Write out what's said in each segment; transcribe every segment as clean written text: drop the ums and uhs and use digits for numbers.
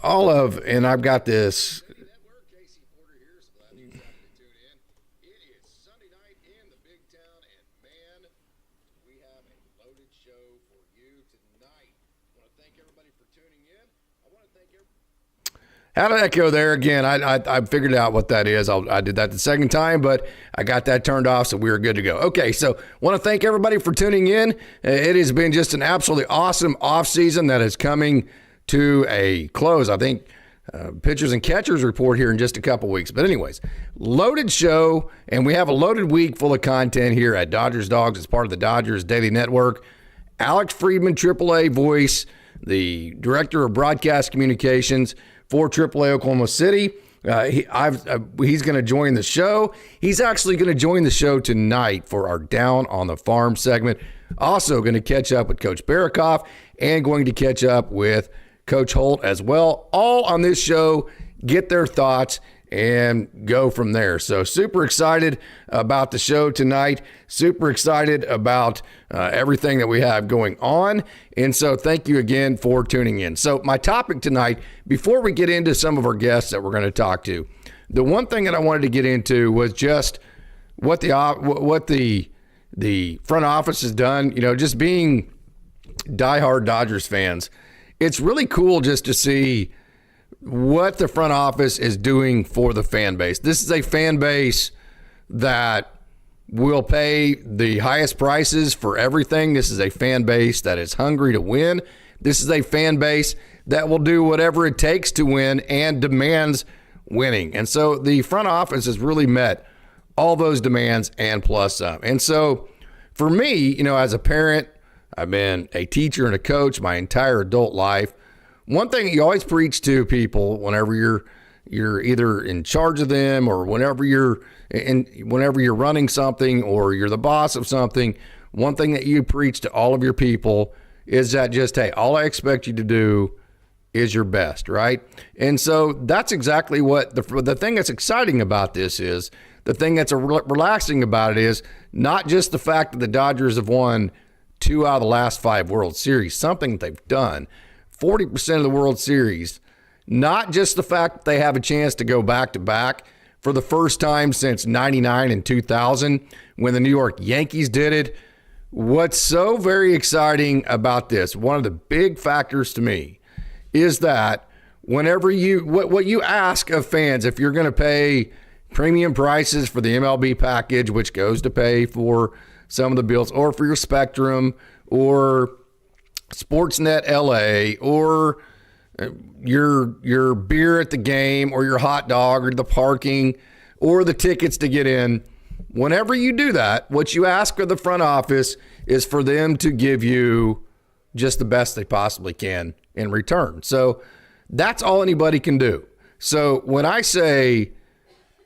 and I've got this. How did that go there again? I figured out what that is. I did that the second time, but I got that turned off, so we were good to go. Okay, so want to thank everybody for tuning in. It has been just an absolutely awesome off season that is coming to a close. I think pitchers and catchers report here in just a couple weeks. But anyways, loaded show, and we have a loaded week full of content here at Dodgers Dawgs as part of the Dodgers Daily Network. Alex Freedman, AAA voice, the director of broadcast communications for AAA Oklahoma City. He's going to join the show. He's actually going to join the show tonight for our Down on the Farm segment. Also going to catch up with Coach Barov and going to catch up with Coach Holt as well. All on this show, get their thoughts and go from there. So super excited about the show tonight. Super excited about everything that we have going on. And so thank you again for tuning in. So my topic tonight, before we get into some of our guests that we're going to talk to, the one thing that I wanted to get into was just what the front office has done. You know, just being diehard Dodgers fans, it's really cool just to see what the front office is doing for the fan base. This is a fan base that will pay the highest prices for everything. This is a fan base that is hungry to win. This is a fan base that will do whatever it takes to win and demands winning. And so the front office has really met all those demands and plus some. And so for me, you know, as a parent, I've been a teacher and a coach my entire adult life. One thing you always preach to people whenever you're either in charge of them or whenever you're running something or you're the boss of something, one thing that you preach to all of your people is that just, hey, all I expect you to do is your best, right? And so that's exactly what the thing that's exciting about this is. The thing that's relaxing about it is not just the fact that the Dodgers have won 2 out of the last 5 World Series, something that they've done, 40% of the World Series, not just the fact that they have a chance to go back-to-back for the first time since 99 and 2000 when the New York Yankees did it. What's so very exciting about this, one of the big factors to me, is that whenever what you ask of fans, if you're going to pay premium prices for the MiLB package, which goes to pay for some of the bills, or for your Spectrum, or Sportsnet LA, or your beer at the game, or your hot dog, or the parking, or the tickets to get in. Whenever you do that, what you ask of the front office is for them to give you just the best they possibly can in return. So that's all anybody can do. So when I say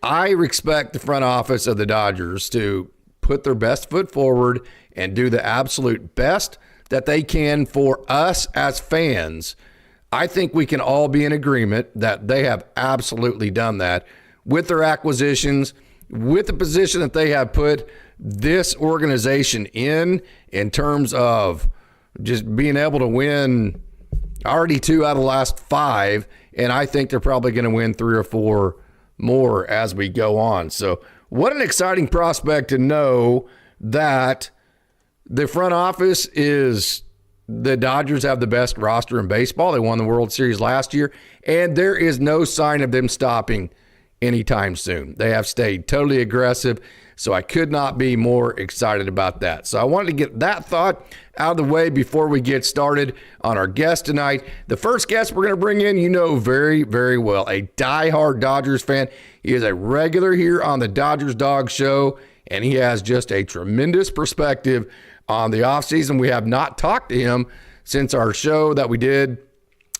I expect the front office of the Dodgers to put their best foot forward and do the absolute best that they can for us as fans, I think we can all be in agreement that they have absolutely done that with their acquisitions, with the position that they have put this organization in terms of just being able to win already 2 out of the last 5, and I think they're probably going to win 3 or 4 more as we go on. So what an exciting prospect to know that the front office is the Dodgers have the best roster in baseball. They won the World Series last year, and there is no sign of them stopping anytime soon. They have stayed totally aggressive, so I could not be more excited about that. So I wanted to get that thought out of the way before we get started on our guest tonight. The first guest we're going to bring in, you know very, very well, a diehard Dodgers fan. He is a regular here on the Dodgers Dog Show, and he has just a tremendous perspective on the offseason. We have not talked to him since our show that we did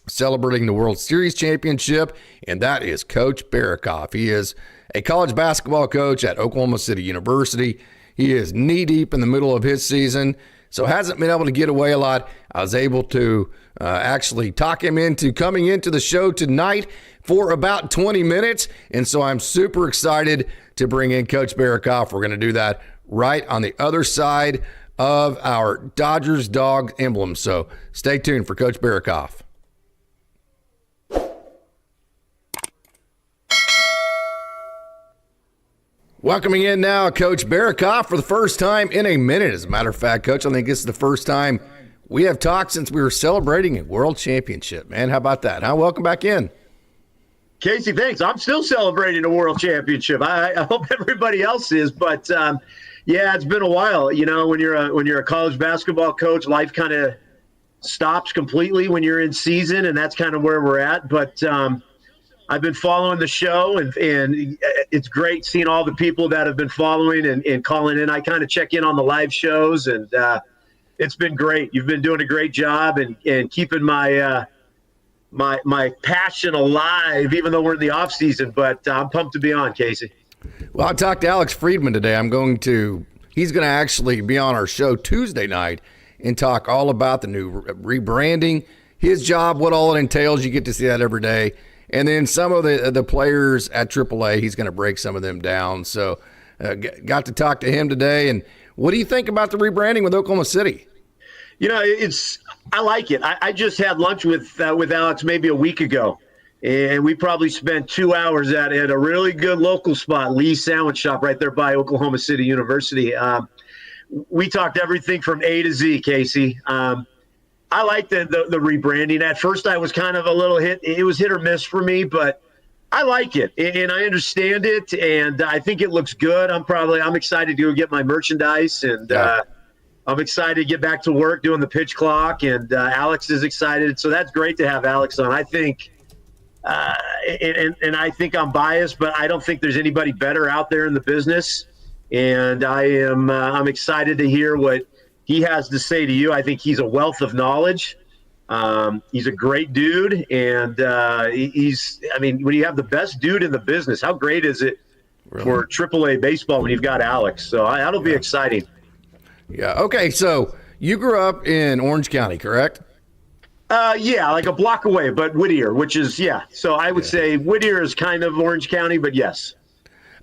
celebrating the World Series championship, and that is Coach Barov. He is a college basketball coach at Oklahoma City University. He is knee-deep in the middle of his season, so hasn't been able to get away a lot. I was able to actually talk him into coming into the show tonight for about 20 minutes, and so I'm super excited to bring in Coach Barov. We're going to do that right on the other side of our Dodgers dog emblem, so stay tuned for Coach Barov. Welcoming in now Coach Barov for the first time in a minute. As a matter of fact, Coach, I think this is the first time we have talked since we were celebrating a world championship, man. How about that? Welcome back in. Casey, thanks. I'm still celebrating a world championship. I hope everybody else is, but yeah, it's been a while. You know, when you're a college basketball coach, life kind of stops completely when you're in season, and that's kind of where we're at. But I've been following the show, and it's great seeing all the people that have been following and calling in. I kind of check in on the live shows, and it's been great. You've been doing a great job and keeping my passion alive, even though we're in the off season. But I'm pumped to be on, Casey. Well, I talked to Alex Freedman today. He's going to actually be on our show Tuesday night and talk all about the new rebranding, his job, what all it entails. You get to see that every day. And then some of the players at AAA, he's going to break some of them down. So got to talk to him today. And what do you think about the rebranding with Oklahoma City? You know, I like it. I just had lunch with Alex maybe a week ago, and we probably spent 2 hours at a really good local spot, Lee's Sandwich Shop, right there by Oklahoma City University. We talked everything from A to Z, Casey. I like the rebranding. At first, I was kind of a little it was hit or miss for me, but I like it, and I understand it, and I think it looks good. I'm excited to go get my merchandise, and I'm excited to get back to work doing the pitch clock, and Alex is excited. So that's great to have Alex on. I think, and I think I'm biased, but I don't think there's anybody better out there in the business, and I'm excited to hear what he has to say to you. I think he's a wealth of knowledge. He's a great dude, and when you have the best dude in the business, how great is it for AAA baseball when you've got Alex? So that'll be exciting. Yeah. Okay. So you grew up in Orange County, correct? Yeah, like a block away, but Whittier, which is, yeah. So I would say Whittier is kind of Orange County, but yes.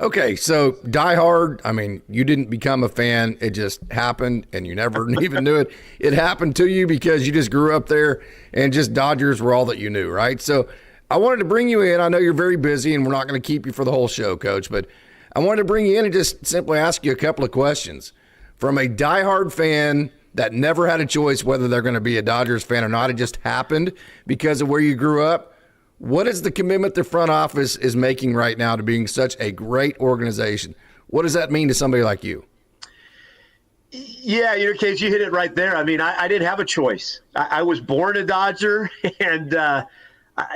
Okay, so diehard, you didn't become a fan. It just happened, and you never even knew it. It happened to you because you just grew up there, and just Dodgers were all that you knew, right? So I wanted to bring you in. I know you're very busy, and we're not going to keep you for the whole show, Coach, but I wanted to bring you in and just simply ask you a couple of questions. From a diehard fan that never had a choice whether they're going to be a Dodgers fan or not, it just happened because of where you grew up. What is the commitment the front office is making right now to being such a great organization? What does that mean to somebody like you? Yeah, Case, you hit it right there. I didn't have a choice. I was born a Dodger, and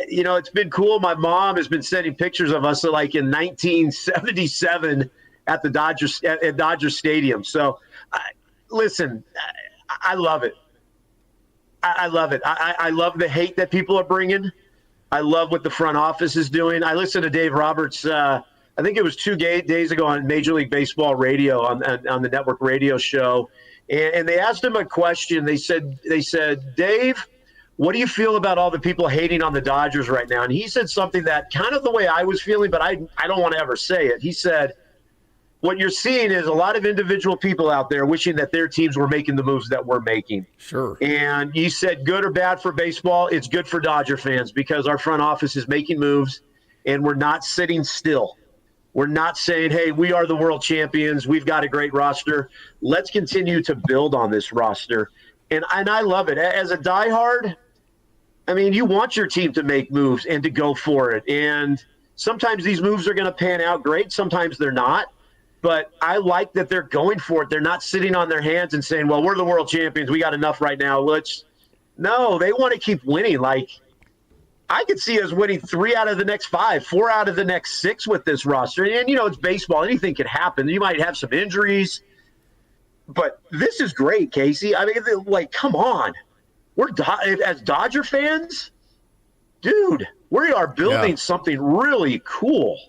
it's been cool. My mom has been sending pictures of us like in 1977 at the Dodgers at Dodger Stadium. So, listen, I love it. I love it. I love the hate that people are bringing. I love what the front office is doing. I listened to Dave Roberts, I think it was 2 days ago on Major League Baseball radio on the network radio show. And they asked him a question. They said, Dave, what do you feel about all the people hating on the Dodgers right now? And he said something that kind of the way I was feeling, but I don't want to ever say it. He said, what you're seeing is a lot of individual people out there wishing that their teams were making the moves that we're making. Sure. And you said good or bad for baseball, it's good for Dodger fans because our front office is making moves and we're not sitting still. We're not saying, hey, we are the world champions. We've got a great roster. Let's continue to build on this roster. And I love it. As a diehard, you want your team to make moves and to go for it. And sometimes these moves are going to pan out great. Sometimes they're not. But I like that they're going for it. They're not sitting on their hands and saying, well, we're the world champions. We got enough right now. No, they want to keep winning. Like, I could see us winning 3 out of the next 5, 4 out of the next 6 with this roster. And, it's baseball. Anything could happen. You might have some injuries. But this is great, Casey. Come on. As Dodger fans, dude, we are building something really cool.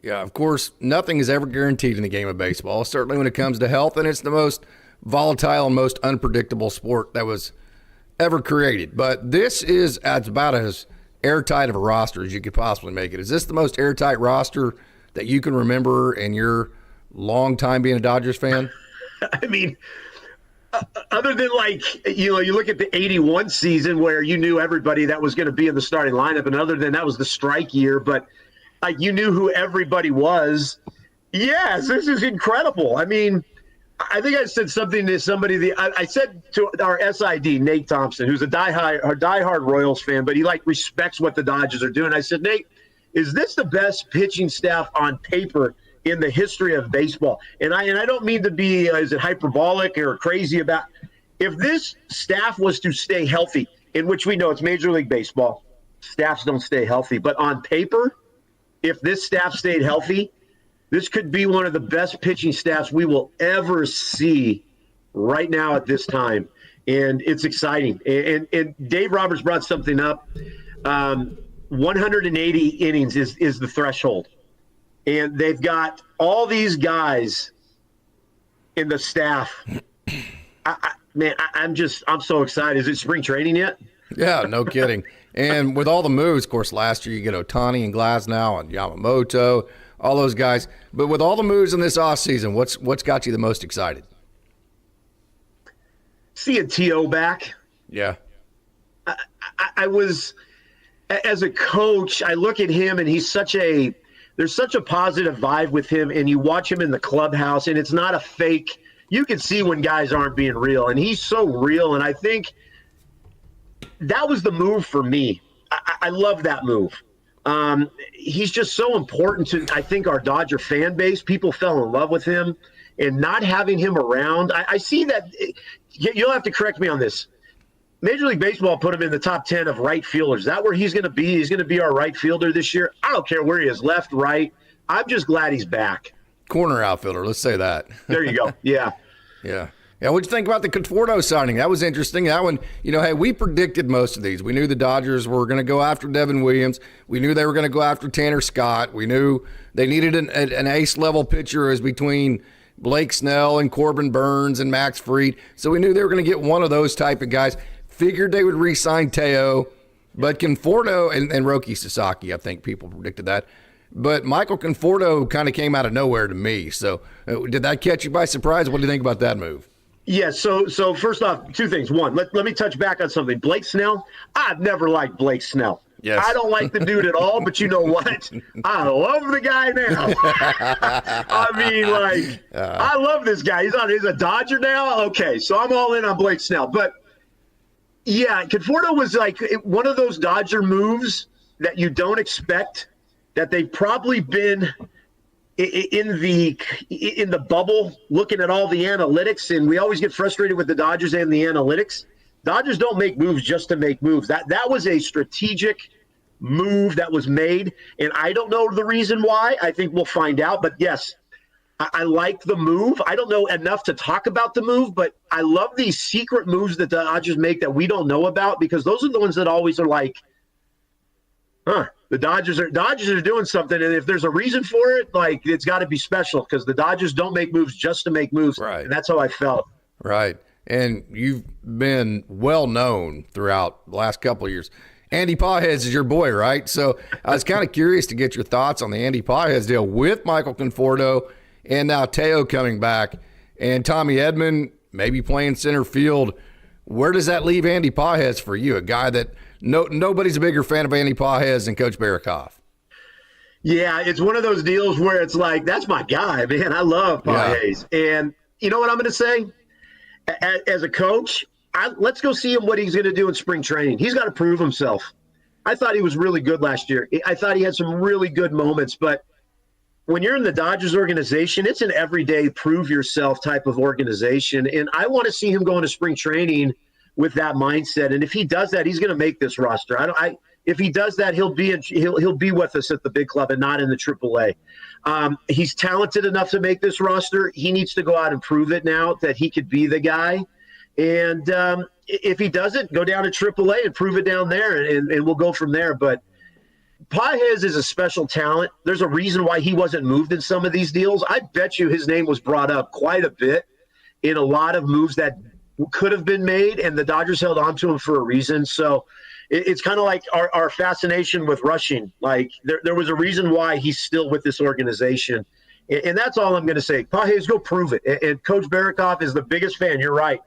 Yeah, of course, nothing is ever guaranteed in the game of baseball, certainly when it comes to health, and it's the most volatile and most unpredictable sport that was ever created. But this is about as airtight of a roster as you could possibly make it. Is this the most airtight roster that you can remember in your long time being a Dodgers fan? Other than you look at the 81 season where you knew everybody that was going to be in the starting lineup, and other than that was the strike year, but you knew who everybody was. Yes, this is incredible. I mean, I think I said something to somebody. I said to our SID, Nate Thompson, who's a diehard Royals fan, but he respects what the Dodgers are doing. I said, Nate, is this the best pitching staff on paper in the history of baseball? And I don't mean to be is it hyperbolic or crazy about. If this staff was to stay healthy, in which we know it's Major League Baseball, staffs don't stay healthy, but on paper, if this staff stayed healthy, this could be one of the best pitching staffs we will ever see right now at this time. And it's exciting. And Dave Roberts brought something up. 180 innings is the threshold. And they've got all these guys in the staff. I'm so excited. Is it spring training yet? Yeah, no kidding. And with all the moves, of course, last year you get Ohtani and Glasnow and Yamamoto, all those guys. But with all the moves in this offseason, what's got you the most excited? Seeing T.O. back. Yeah. I was, as a coach, I look at him and there's such a positive vibe with him, and you watch him in the clubhouse, and it's not a fake. You can see when guys aren't being real, and he's so real, and I think that was the move for me. I love that move. He's just so important to, I think, our Dodger fan base. People fell in love with him, and not having him around. I see that. You'll have to correct me on this. Major League Baseball put him in the top 10 of right fielders. Is that where he's going to be? He's going to be our right fielder this year. I don't care where he is, left, right. I'm just glad he's back. Corner outfielder, let's say that. There you go. Yeah. Yeah. Yeah, what'd you think about the Conforto signing? That was interesting. That one, hey, we predicted most of these. We knew the Dodgers were going to go after Devin Williams. We knew they were going to go after Tanner Scott. We knew they needed an ace-level pitcher as between Blake Snell and Corbin Burns and Max Fried. So we knew they were going to get one of those type of guys. Figured they would re-sign Teo, but Conforto and Roki Sasaki, I think people predicted that. But Michael Conforto kind of came out of nowhere to me. So did that catch you by surprise? What do you think about that move? Yeah, so first off, two things. One, let me touch back on something. Blake Snell, I've never liked Blake Snell. Yes. I don't like the dude at all, but you know what? I love the guy now. I love this guy. He's a Dodger now? Okay, so I'm all in on Blake Snell. But, yeah, Conforto was like one of those Dodger moves that you don't expect, that they've probably been – in the bubble, looking at all the analytics, and we always get frustrated with the Dodgers and the analytics. Dodgers don't make moves just to make moves. That was a strategic move that was made, and I don't know the reason why. I think we'll find out. But yes, I like the move. I don't know enough to talk about the move, but I love these secret moves that the Dodgers make that we don't know about, because those are the ones that always are like, the Dodgers are doing something, and if there's a reason for it, it's got to be special, because the Dodgers don't make moves just to make moves. Right. And that's how I felt. Right. And you've been well known throughout the last couple of years. Andy Pages is your boy, right? So I was kind of curious to get your thoughts on the Andy Pages deal with Michael Conforto and now Teo coming back and Tommy Edman maybe playing center field. Where does that leave Andy Pages for you, a guy that nobody's a bigger fan of Andy Pages than Coach Barov? Yeah, it's one of those deals where it's like, that's my guy, man. I love Pages. Yeah. And you know what I'm going to say? As a coach, let's go see him, what he's going to do in spring training. He's got to prove himself. I thought he was really good last year. I thought he had some really good moments. But when you're in the Dodgers organization, it's an everyday prove yourself type of organization. And I want to see him go into spring training with that mindset. And if he does that, he's going to make this roster. If he does that, he'll be with us at the big club and not in the AAA. He's talented enough to make this roster. He needs to go out and prove it now that he could be the guy. And if he doesn't, go down to AAA and prove it down there, and we'll go from there. But Pages is a special talent. There's a reason why he wasn't moved in some of these deals. I bet you his name was brought up quite a bit in a lot of moves that could have been made, and the Dodgers held on to him for a reason. So it's kind of like our fascination with rushing. Like there was a reason why he's still with this organization. And that's all I'm going to say. Pages, go prove it. And Coach Barov is the biggest fan. You're right.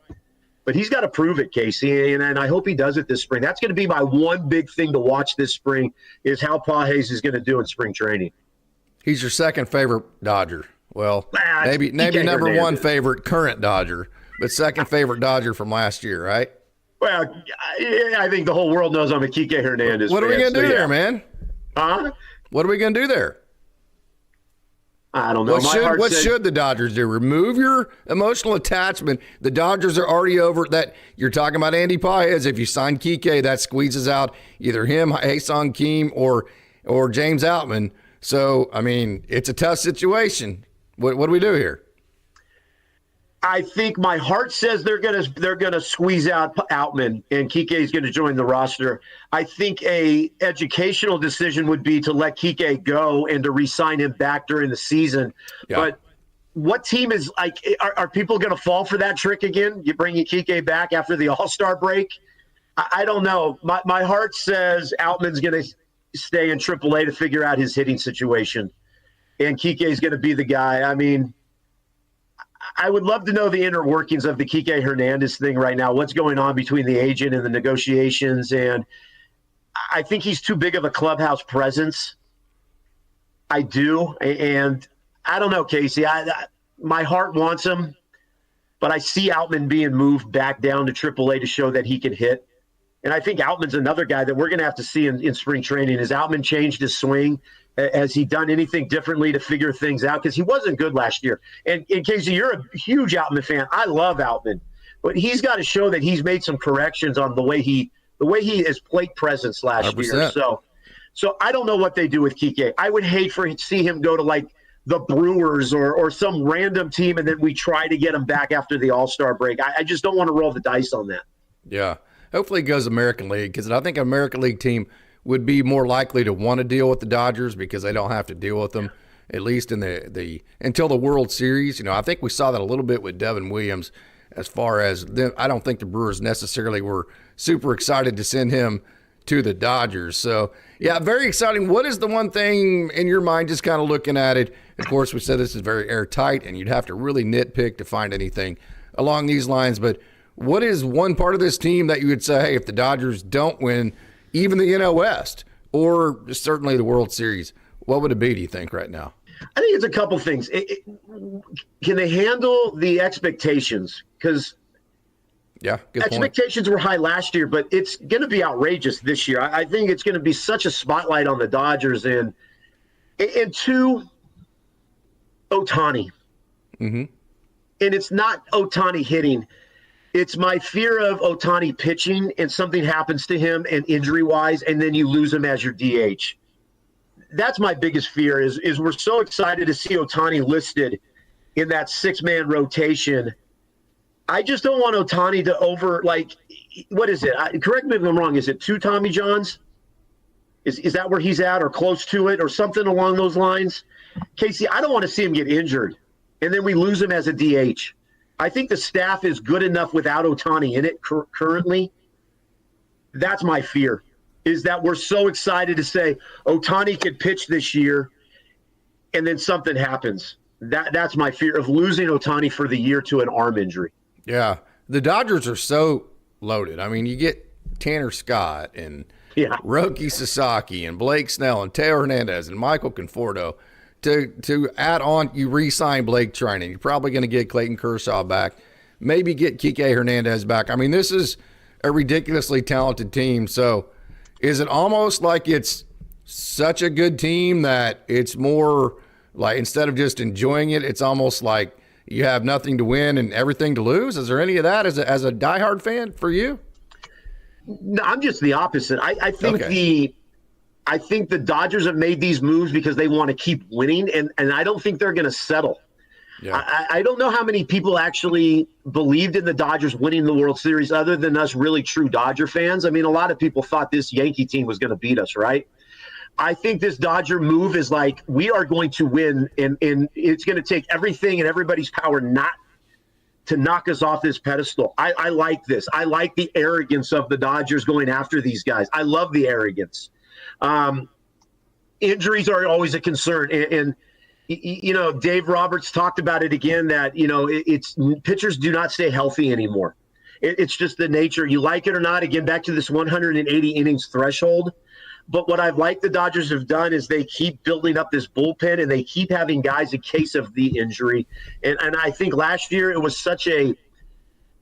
But he's got to prove it, Casey, and I hope he does it this spring. That's going to be my one big thing to watch this spring, is how Pages is going to do in spring training. He's your second favorite Dodger. Well, maybe number one favorite current Dodger, but second favorite Dodger from last year, right? Well, I think the whole world knows I'm a Kike Hernandez What are we going to do there, man? Huh? What are we going to do there? I don't know. What should the Dodgers do? Remove your emotional attachment. The Dodgers are already over that. You're talking about Andy Paez. If you sign Kike, that squeezes out either him, Ha-Seong Kim, or James Outman. So, I mean, it's a tough situation. What do we do here? I think my heart says they're gonna squeeze out Outman, and Kike is going to join the roster. I think a educational decision would be to let Kike go and to re-sign him back during the season. Yeah. But what team is like? Are people going to fall for that trick again? You bring Kike back after the All-Star break? I don't know. My heart says Outman's going to stay in AAA to figure out his hitting situation, and Kike is going to be the guy. I mean, I would love to know the inner workings of the Kike Hernandez thing right now. What's going on between the agent and the negotiations? And I think he's too big of a clubhouse presence. I do. And I don't know, Casey. My heart wants him, but I see Outman being moved back down to AAA to show that he can hit. And I think Outman's another guy that we're going to have to see in spring training. Has Outman changed his swing? Has he done anything differently to figure things out? Because he wasn't good last year. And Casey, you're a huge Outman fan. I love Outman, but he's got to show that he's made some corrections on the way he is plate presence last 100%. Year. So I don't know what they do with Kike. I would hate to see him go to like the Brewers or some random team, and then we try to get him back after the All-Star break. I just don't want to roll the dice on that. Yeah. Hopefully it goes American League, because I think an American League team would be more likely to want to deal with the Dodgers because they don't have to deal with them, at least in the until the World Series. You know, I think we saw that a little bit with Devin Williams as far as I don't think the Brewers necessarily were super excited to send him to the Dodgers. So, yeah, very exciting. What is the one thing in your mind, just kind of looking at it? Of course, we said this is very airtight, and you'd have to really nitpick to find anything along these lines. But what is one part of this team that you would say, hey, if the Dodgers don't win even the NL West or certainly the World Series, what would it be, do you think, right now? I think it's a couple things. Can they handle the expectations? Because expectations were high last year, but it's going to be outrageous this year. I think it's going to be such a spotlight on the Dodgers. And two, Ohtani. Mm-hmm. And it's not Ohtani hitting. It's my fear of Ohtani pitching and something happens to him and injury-wise, and then you lose him as your DH. That's my biggest fear is we're so excited to see Ohtani listed in that six-man rotation. I just don't want Ohtani to what is it? Correct me if I'm wrong. Is it 2 Tommy Johns? Is that where he's at or close to it or something along those lines? Casey, I don't want to see him get injured, and then we lose him as a DH. I think the staff is good enough without Ohtani in it currently. That's my fear, is that we're so excited to say Ohtani could pitch this year and then something happens. That's my fear of losing Ohtani for the year to an arm injury. Yeah. The Dodgers are so loaded. I mean, you get Tanner Scott and Roki Sasaki and Blake Snell and Teo Hernandez and Michael Conforto. To add on, you re-sign Blake Trinan. You're probably going to get Clayton Kershaw back, maybe get Kike Hernandez back. I mean, this is a ridiculously talented team. So is it almost like it's such a good team that it's more like instead of just enjoying it, it's almost like you have nothing to win and everything to lose? Is there any of that as a diehard fan for you? No, I'm just the opposite. I think the Dodgers have made these moves because they want to keep winning, and I don't think they're going to settle. Yeah. I don't know how many people actually believed in the Dodgers winning the World Series other than us really true Dodger fans. I mean, a lot of people thought this Yankee team was going to beat us, right? I think this Dodger move is like, we are going to win, and it's going to take everything and everybody's power not to knock us off this pedestal. I like this. I like the arrogance of the Dodgers going after these guys. I love the arrogance. Injuries are always a concern. And Dave Roberts talked about it again, that, it's pitchers do not stay healthy anymore. It's just the nature. You like it or not, again, back to this 180 innings threshold. But what I've liked the Dodgers have done is they keep building up this bullpen and they keep having guys in case of the injury. And I think last year it was such a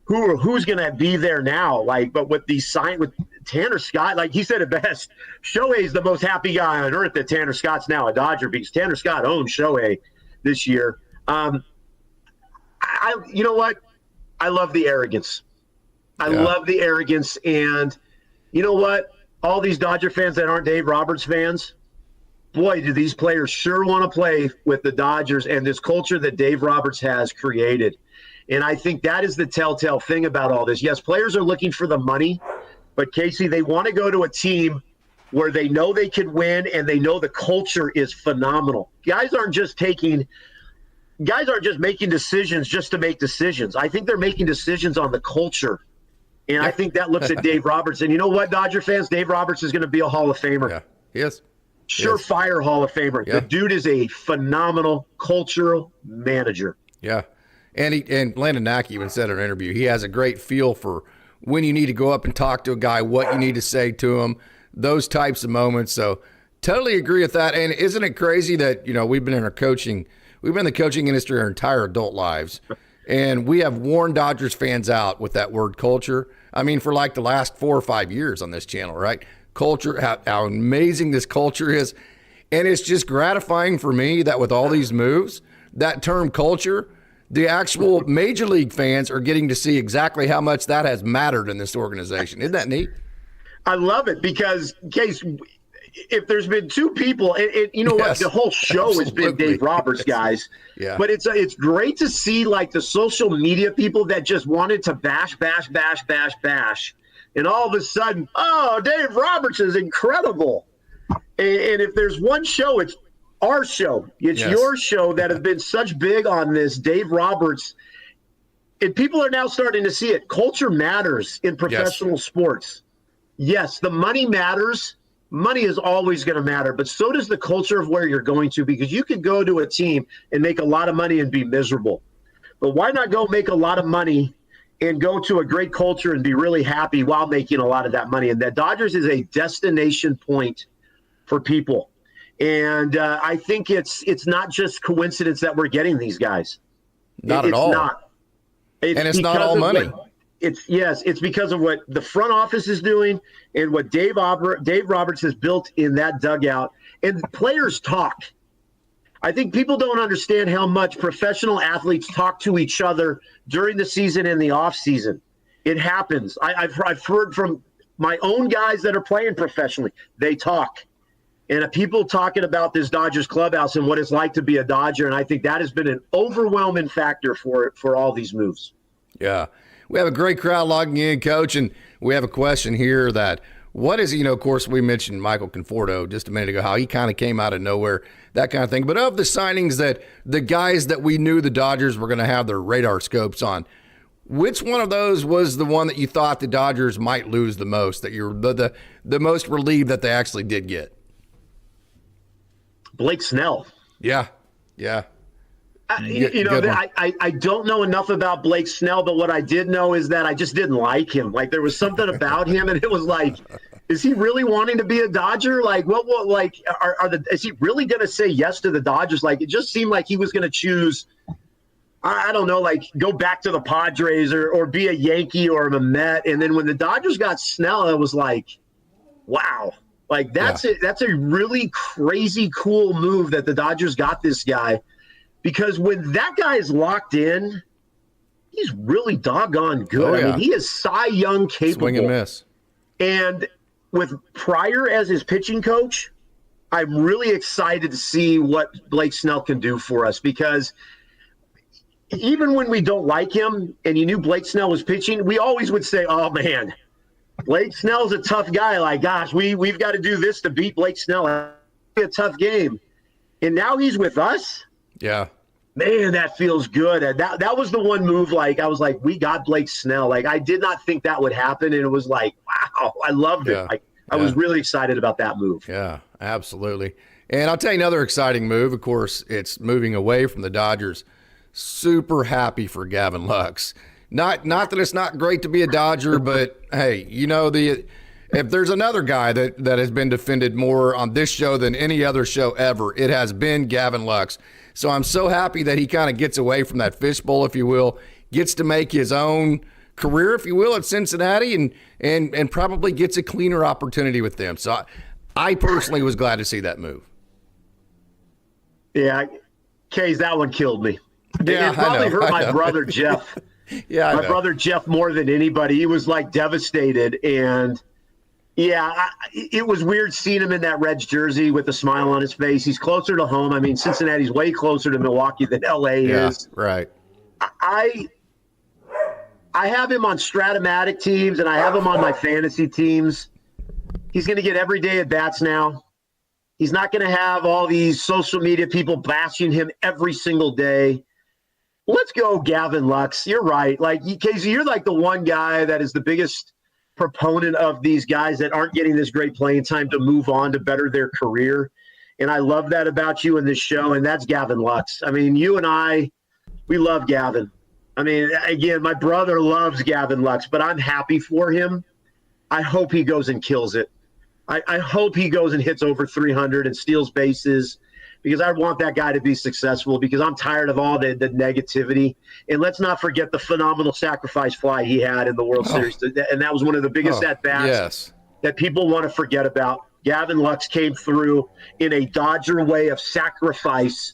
who's going to be there now? But with the sign with Tanner Scott, like he said it best, Shohei's the most happy guy on earth that Tanner Scott's now a Dodger because Tanner Scott owns Shohei this year. You know what? I love the arrogance. I love the arrogance. And you know what? All these Dodger fans that aren't Dave Roberts fans, boy, do these players sure want to play with the Dodgers and this culture that Dave Roberts has created. And I think that is the telltale thing about all this. Yes, players are looking for the money, but Casey, they want to go to a team where they know they can win and they know the culture is phenomenal. Guys aren't just making decisions just to make decisions. I think they're making decisions on the culture. And I think that looks at Dave Roberts. And you know what, Dodger fans? Dave Roberts is going to be a Hall of Famer. Yeah, he is. Surefire Hall of Famer. Yeah. The dude is a phenomenal cultural manager. Yeah. And Landon Nack even said in an interview, he has a great feel for when you need to go up and talk to a guy, what you need to say to him, those types of moments. So totally agree with that. And isn't it crazy that, we've been in the coaching industry our entire adult lives. And we have worn Dodgers fans out with that word culture. I mean, for like the last 4 or 5 years on this channel, right? Culture, how amazing this culture is. And it's just gratifying for me that with all these moves, that term culture, the actual major league fans are getting to see exactly how much that has mattered in this organization. Isn't that neat? I love it because, Case, if there's been two people, what, the whole show has been Dave Roberts, guys. Yeah. But it's great to see like the social media people that just wanted to bash, and all of a sudden, oh, Dave Roberts is incredible. And if there's one show, it's our show. It's your show that have been such big on this, Dave Roberts. And people are now starting to see it. Culture matters in professional sports. Yes, the money matters. Money is always going to matter, but so does the culture of where you're going to, because you can go to a team and make a lot of money and be miserable. But why not go make a lot of money and go to a great culture and be really happy while making a lot of that money? And that Dodgers is a destination point for people. And I think it's not just coincidence that we're getting these guys. Not at all. It's not all money. It's because of what the front office is doing and what Dave Roberts has built in that dugout. And players talk. I think people don't understand how much professional athletes talk to each other during the season and the off season. It happens. I've heard from my own guys that are playing professionally. They talk. And people talking about this Dodgers clubhouse and what it's like to be a Dodger. And I think that has been an overwhelming factor for all these moves. Yeah. We have a great crowd logging in, Coach, and we have a question here that what is, of course, we mentioned Michael Conforto just a minute ago, how he kind of came out of nowhere, that kind of thing. But of the signings that the guys that we knew the Dodgers were going to have their radar scopes on, which one of those was the one that you thought the Dodgers might lose the most, that you're the most relieved that they actually did get? Blake Snell. Yeah. I don't know enough about Blake Snell, but what I did know is that I just didn't like him. Like there was something about him, and it was like, is he really wanting to be a Dodger? Like what like is he really going to say yes to the Dodgers? Like it just seemed like he was going to choose, I don't know, like go back to the Padres or be a Yankee or a Met. And then when the Dodgers got Snell, it was like, wow. Like that's a really crazy cool move that the Dodgers got this guy. Because when that guy is locked in, he's really doggone good. I mean, he is Cy Young capable. Swing and miss. And with Pryor as his pitching coach, I'm really excited to see what Blake Snell can do for us. Because even when we don't like him and you knew Blake Snell was pitching, we always would say, oh, man, Blake Snell's a tough guy. Like, gosh, we've got to do this to beat Blake Snell. It'll be a tough game. And now he's with us. Yeah. Man, that feels good. And that was the one move, like, I was like, we got Blake Snell. Like, I did not think that would happen. And it was like, wow, I loved it. Like, I was really excited about that move. Yeah, absolutely. And I'll tell you another exciting move. Of course, it's moving away from the Dodgers. Super happy for Gavin Lux. Not that it's not great to be a Dodger, but hey, if there's another guy that has been defended more on this show than any other show ever, it has been Gavin Lux. So I'm so happy that he kind of gets away from that fishbowl, if you will, gets to make his own career, if you will, at Cincinnati, and probably gets a cleaner opportunity with them. So I personally was glad to see that move. Yeah, Case, that one killed me. Yeah, it probably hurt my brother Jeff. Yeah, my brother Jeff more than anybody. He was like devastated, and it was weird seeing him in that Reds jersey with a smile on his face. He's closer to home. I mean, Cincinnati's way closer to Milwaukee than LA is. Right. I have him on Stratomatic teams, and I have him on my fantasy teams. He's going to get everyday at bats now. He's not going to have all these social media people bashing him every single day. Let's go, Gavin Lux. You're right. Like, Casey, you're like the one guy that is the biggest proponent of these guys that aren't getting this great playing time to move on to better their career. And I love that about you in this show, and that's Gavin Lux. I mean, you and I, we love Gavin. I mean, again, my brother loves Gavin Lux, but I'm happy for him. I hope he goes and kills it. I hope he goes and hits over 300 and steals bases, because I want that guy to be successful, because I'm tired of all the negativity. And let's not forget the phenomenal sacrifice fly he had in the World Series. And that was one of the biggest at-bats that people want to forget about. Gavin Lux came through in a Dodger way of sacrifice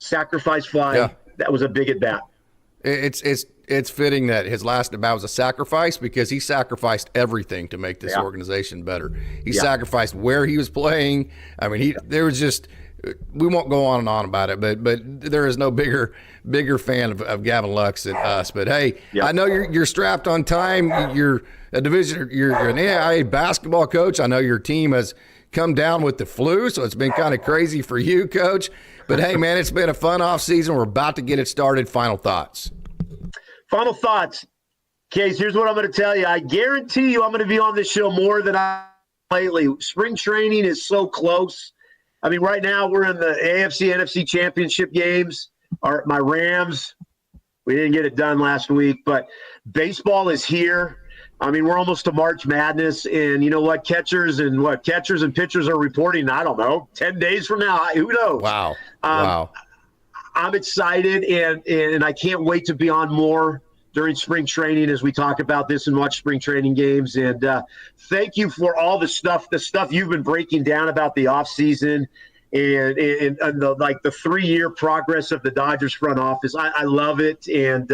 fly. Yeah. That was a big at-bat. It's fitting that his last at-bat was a sacrifice, because he sacrificed everything to make this organization better. He sacrificed where he was playing. I mean, there was just – we won't go on and on about it, but there is no bigger fan of Gavin Lux than us. But hey, I know you're strapped on time. You're an AIA basketball coach. I know your team has come down with the flu, so it's been kind of crazy for you, Coach. But hey, man, it's been a fun off season. We're about to get it started. Final thoughts. Final thoughts. Case, here's what I'm going to tell you. I guarantee you I'm going to be on this show more than I lately. Spring training is so close. I mean, right now we're in the AFC, NFC championship games. My Rams, we didn't get it done last week, but baseball is here. I mean, we're almost to March Madness, and you know what? Catchers and pitchers are reporting, I don't know, 10 days from now. Who knows? Wow. I'm excited, and I can't wait to be on more during spring training as we talk about this and watch spring training games. And thank you for all the stuff you've been breaking down about the offseason and the 3-year progress of the Dodgers front office. I love it. And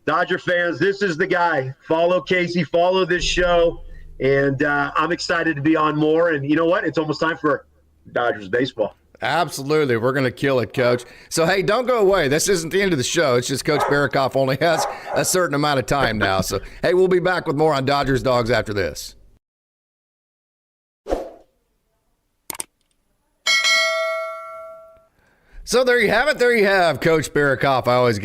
Dodger fans, this is the guy. Follow Casey, follow this show. And I'm excited to be on more. And you know what? It's almost time for Dodgers baseball. Absolutely. We're going to kill it, Coach. So, hey, don't go away. This isn't the end of the show. It's just Coach Barikoff only has a certain amount of time now. So, hey, we'll be back with more on Dodgers Dogs after this. So there you have it. There you have Coach Barikoff. I always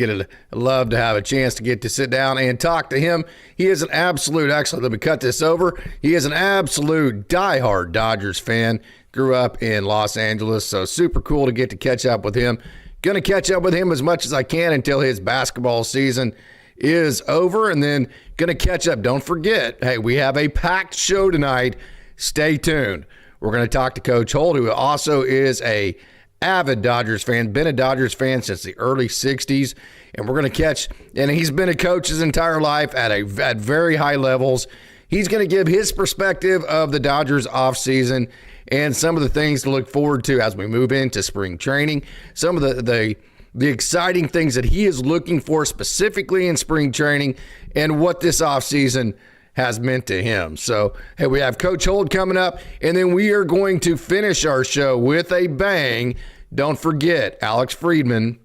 love to have a chance to get to sit down and talk to him. He is an absolute, actually, let me cut this over. He is an absolute diehard Dodgers fan. Grew up in Los Angeles, so super cool to get to catch up with him. Going to catch up with him as much as I can until his basketball season is over, and then going to catch up. Don't forget, hey, we have a packed show tonight. Stay tuned. We're going to talk to Coach Holt, who also is a avid Dodgers fan, been a Dodgers fan since the early 60s, and we're going to catch, and he's been a coach his entire life at very high levels. He's going to give his perspective of the Dodgers offseason and some of the things to look forward to as we move into spring training, some of the exciting things that he is looking for specifically in spring training, and what this offseason has meant to him. So, hey, we have Coach Holt coming up, and then we are going to finish our show with a bang. Don't forget, Alex Freedman,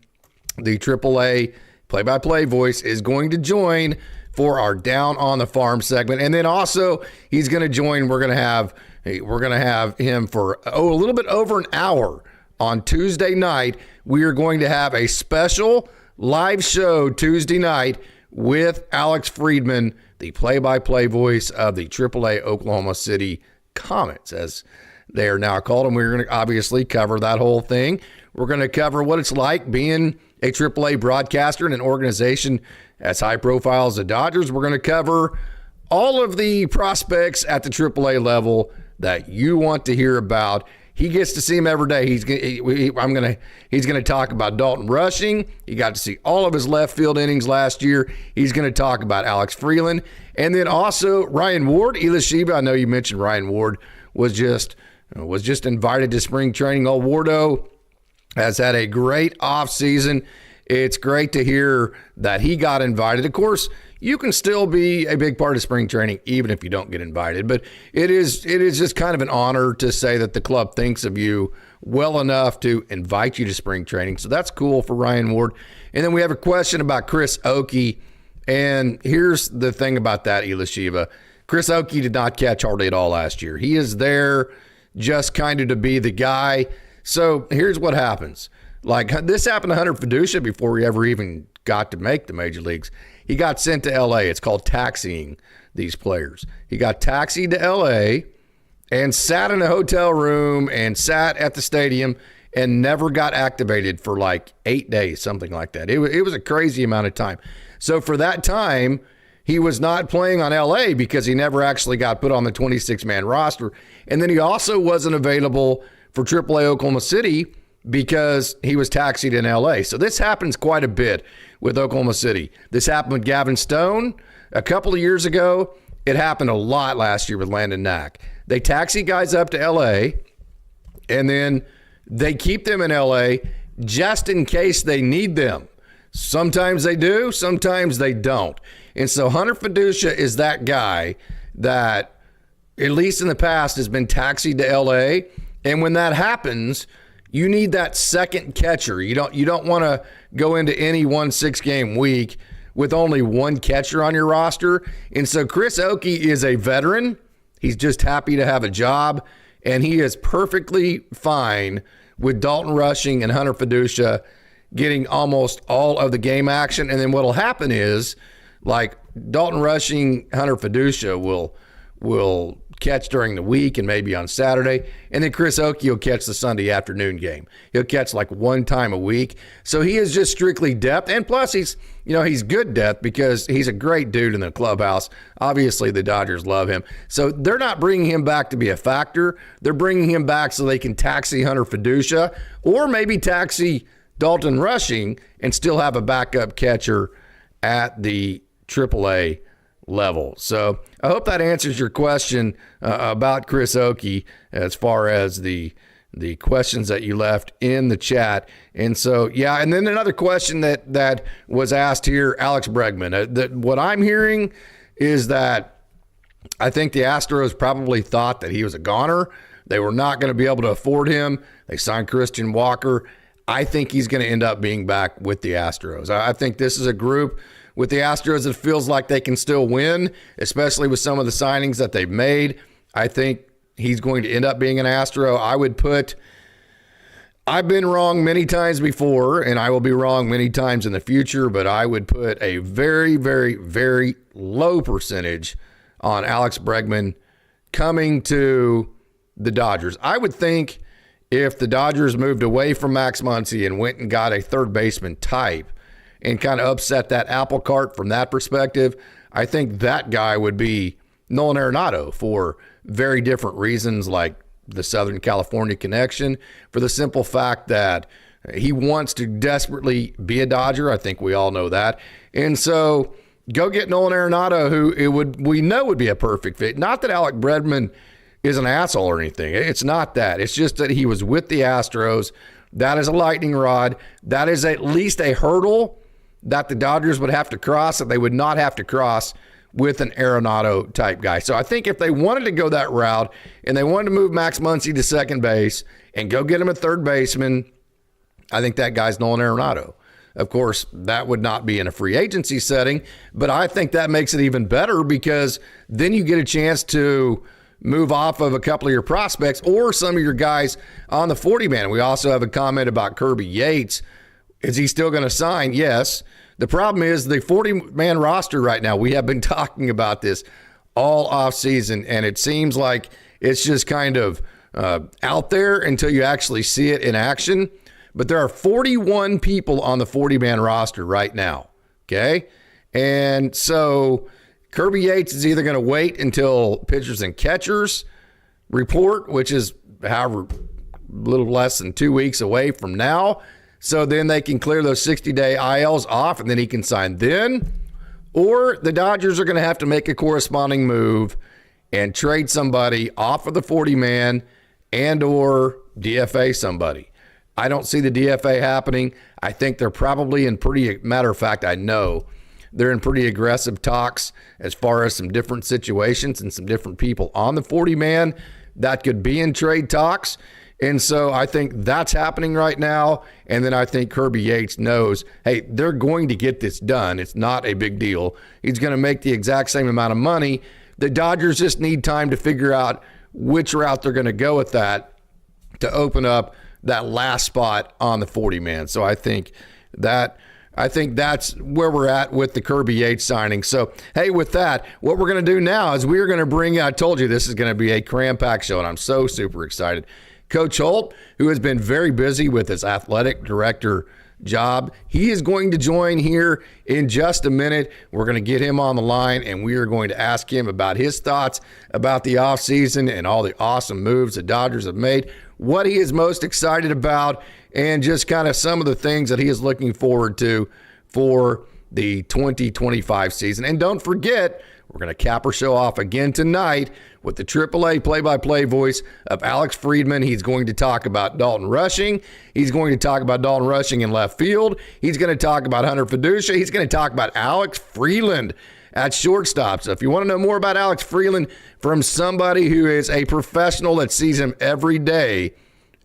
the AAA play-by-play voice, is going to join for our Down on the Farm segment. And then also he's going to join. We're going to have him for a little bit over an hour on Tuesday night. We are going to have a special live show Tuesday night with Alex Freedman, the play-by-play voice of the AAA Oklahoma City Comets, as they are now called. And we're going to obviously cover that whole thing. We're going to cover what it's like being a AAA broadcaster in an organization as high profile as the Dodgers. We're going to cover all of the prospects at the AAA level that you want to hear about. He gets to see him every day. He's gonna talk about Dalton Rushing. He got to see all of his left field innings last year. He's gonna talk about Alex Freeland, and then also Ryan Ward, Elishiba. I know you mentioned Ryan Ward was just invited to spring training. Old Wardo has had a great offseason. It's great to hear that he got invited. Of course, you can still be a big part of spring training even if you don't get invited. But it is just kind of an honor to say that the club thinks of you well enough to invite you to spring training. So that's cool for Ryan Ward. And then we have a question about Chris Oakey. And here's the thing about that, Elishiva. Chris Oakey did not catch hardly at all last year. He is there just kind of to be the guy. So here's what happens. Like this happened to Hunter Fiducia before he ever even got to make the major leagues. He got sent to LA. It's called taxiing these players. He got taxied to LA and sat in a hotel room and sat at the stadium and never got activated for like 8 days, something like that. It was a crazy amount of time. So for that time, he was not playing on LA because he never actually got put on the 26-man roster. And then he also wasn't available for AAA Oklahoma City because he was taxied in LA. So this happens quite a bit with Oklahoma City. This happened with Gavin Stone a couple of years ago. It happened a lot last year with Landon Knack. They taxi guys up to LA, and then they keep them in LA just in case they need them. Sometimes they do, sometimes they don't. And so Hunter Fiducia is that guy that, at least in the past, has been taxied to LA. And when that happens, you need that second catcher. You don't want to go into any 6-game week with only one catcher on your roster. And so Chris Oakey is a veteran. He's just happy to have a job, and he is perfectly fine with Dalton Rushing and Hunter Fiducia getting almost all of the game action. And then what'll happen is, like, Dalton Rushing, Hunter Fiducia will catch during the week and maybe on Saturday. And then Chris Oakey will catch the Sunday afternoon game. He'll catch like one time a week. So he is just strictly depth. And plus he's good depth because he's a great dude in the clubhouse. Obviously the Dodgers love him. So they're not bringing him back to be a factor. They're bringing him back so they can taxi Hunter Fiducia or maybe taxi Dalton Rushing and still have a backup catcher at the AAA level. So I hope that answers your question about Chris Oakey as far as the questions that you left in the chat. And so, yeah, and then another question that was asked here, Alex Bregman. What I'm hearing is that I think the Astros probably thought that he was a goner. They were not going to be able to afford him. They signed Christian Walker. I think he's going to end up being back with the Astros. I think this is a group with the Astros that feels like they can still win, especially with some of the signings that they've made. I think he's going to end up being an Astro. I've been wrong many times before, and I will be wrong many times in the future, but I would put a very, very, very low percentage on Alex Bregman coming to the Dodgers. I would think if the Dodgers moved away from Max Muncy and went and got a third baseman type, and kind of upset that apple cart from that perspective, I think that guy would be Nolan Arenado for very different reasons, like the Southern California connection, for the simple fact that he wants to desperately be a Dodger. I think we all know that. And so go get Nolan Arenado, who we know would be a perfect fit. Not that Alex Bregman is an asshole or anything. It's not that. It's just that he was with the Astros. That is a lightning rod. That is at least a hurdle that the Dodgers would have to cross, that they would not have to cross with an Arenado type guy. So I think if they wanted to go that route and they wanted to move Max Muncy to second base and go get him a third baseman, I think that guy's Nolan Arenado. Of course, that would not be in a free agency setting, but I think that makes it even better because then you get a chance to move off of a couple of your prospects or some of your guys on the 40-man. We also have a comment about Kirby Yates. Is he still going to sign? Yes. The problem is the 40-man roster right now, we have been talking about this all offseason, and it seems like it's just kind of out there until you actually see it in action. But there are 41 people on the 40-man roster right now, okay? And so Kirby Yates is either going to wait until pitchers and catchers report, which is however little less than 2 weeks away from now, so then they can clear those 60-day ILs off and then he can sign then, or the Dodgers are going to have to make a corresponding move and trade somebody off of the 40-man and or DFA somebody. I don't see the DFA happening. I think they're probably in matter of fact, I know they're in pretty aggressive talks as far as some different situations and some different people on the 40-man that could be in trade talks. And so I think that's happening right now. And then I think Kirby Yates knows, hey, they're going to get this done. It's not a big deal. He's going to make the exact same amount of money. The Dodgers just need time to figure out which route they're going to go with that to open up that last spot on the 40-man. So I think that's where we're at with the Kirby Yates signing. So, hey, with that, what we're going to do now is we're going to bring, I told you this is going to be a cram-packed show, and I'm so super excited. Coach Holt, who has been very busy with his athletic director job, he is going to join here in just a minute. We're going to get him on the line, and we are going to ask him about his thoughts about the offseason and all the awesome moves the Dodgers have made, what he is most excited about, and just kind of some of the things that he is looking forward to for the 2025 season. And don't forget, we're going to cap our show off again tonight with the AAA play-by-play voice of Alex Freedman. He's going to talk about Dalton Rushing. He's going to talk about Dalton Rushing in left field. He's going to talk about Hunter Fiducia. He's going to talk about Alex Freeland at shortstop. So if you want to know more about Alex Freeland from somebody who is a professional that sees him every day,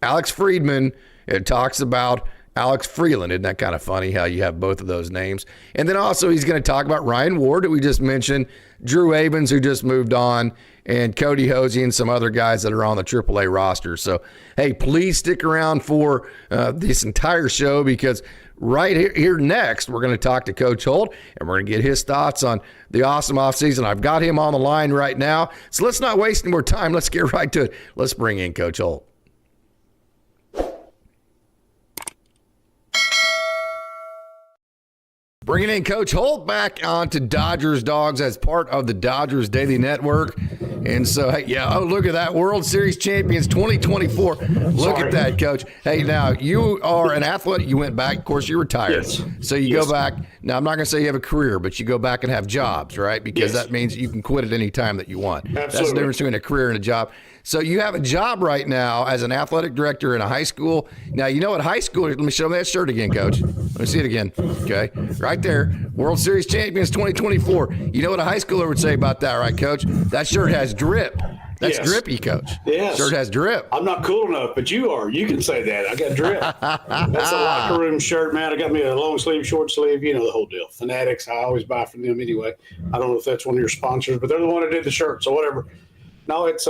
Alex Freedman, it talks about Alex Freeland. Isn't that kind of funny how you have both of those names? And then also he's going to talk about Ryan Ward, who we just mentioned, Drew Avens, who just moved on, and Cody Hosey and some other guys that are on the AAA roster. So, hey, please stick around for this entire show, because right here next, we're going to talk to Coach Holt, and we're going to get his thoughts on the awesome offseason. I've got him on the line right now. So let's not waste any more time. Let's get right to it. Let's bring in Coach Holt. Bringing in Coach Holt back onto Dodgers Dawgs as part of the Dodgers Daily Network. And so, hey, yeah, oh, look at that. World Series champions 2024. Look at that, Coach. Hey, now, you are an athlete. You went back. Of course, you retired. Yes. So you go back. Now, I'm not going to say you have a career, but you go back and have jobs, right? Because that means you can quit at any time that you want. Absolutely. That's the difference between a career and a job. So you have a job right now as an athletic director in a high school. Now, you know what high school, let me show me that shirt again, Coach. Let me see it again. Okay. Right there. World Series champions 2024. You know what a high schooler would say about that, right, Coach? That shirt has drip. That's drippy, Coach. Yes. Shirt has drip. I'm not cool enough, but you are. You can say that. I got drip. That's a locker room shirt, man. I got me a long sleeve, short sleeve, you know, the whole deal. Fanatics, I always buy from them anyway. I don't know if that's one of your sponsors, but they're the one that did the shirt, so whatever. No, it's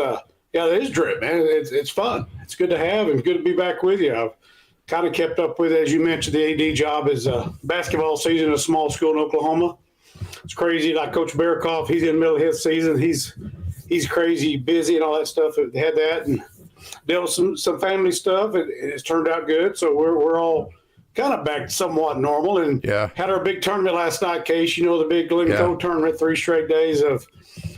yeah, it is drip, man. It's fun. It's good to have and good to be back with you. I've kind of kept up with, as you mentioned, the AD job is basketball season in a small school in Oklahoma. It's crazy. Like Coach Barakoff, he's in the middle of his season. He's crazy busy and all that stuff. They had that and dealt with some family stuff. It's turned out good. So we're all kind of back somewhat normal and had our big tournament last night, Case. You know, the big Glencoe tournament, 3 straight days of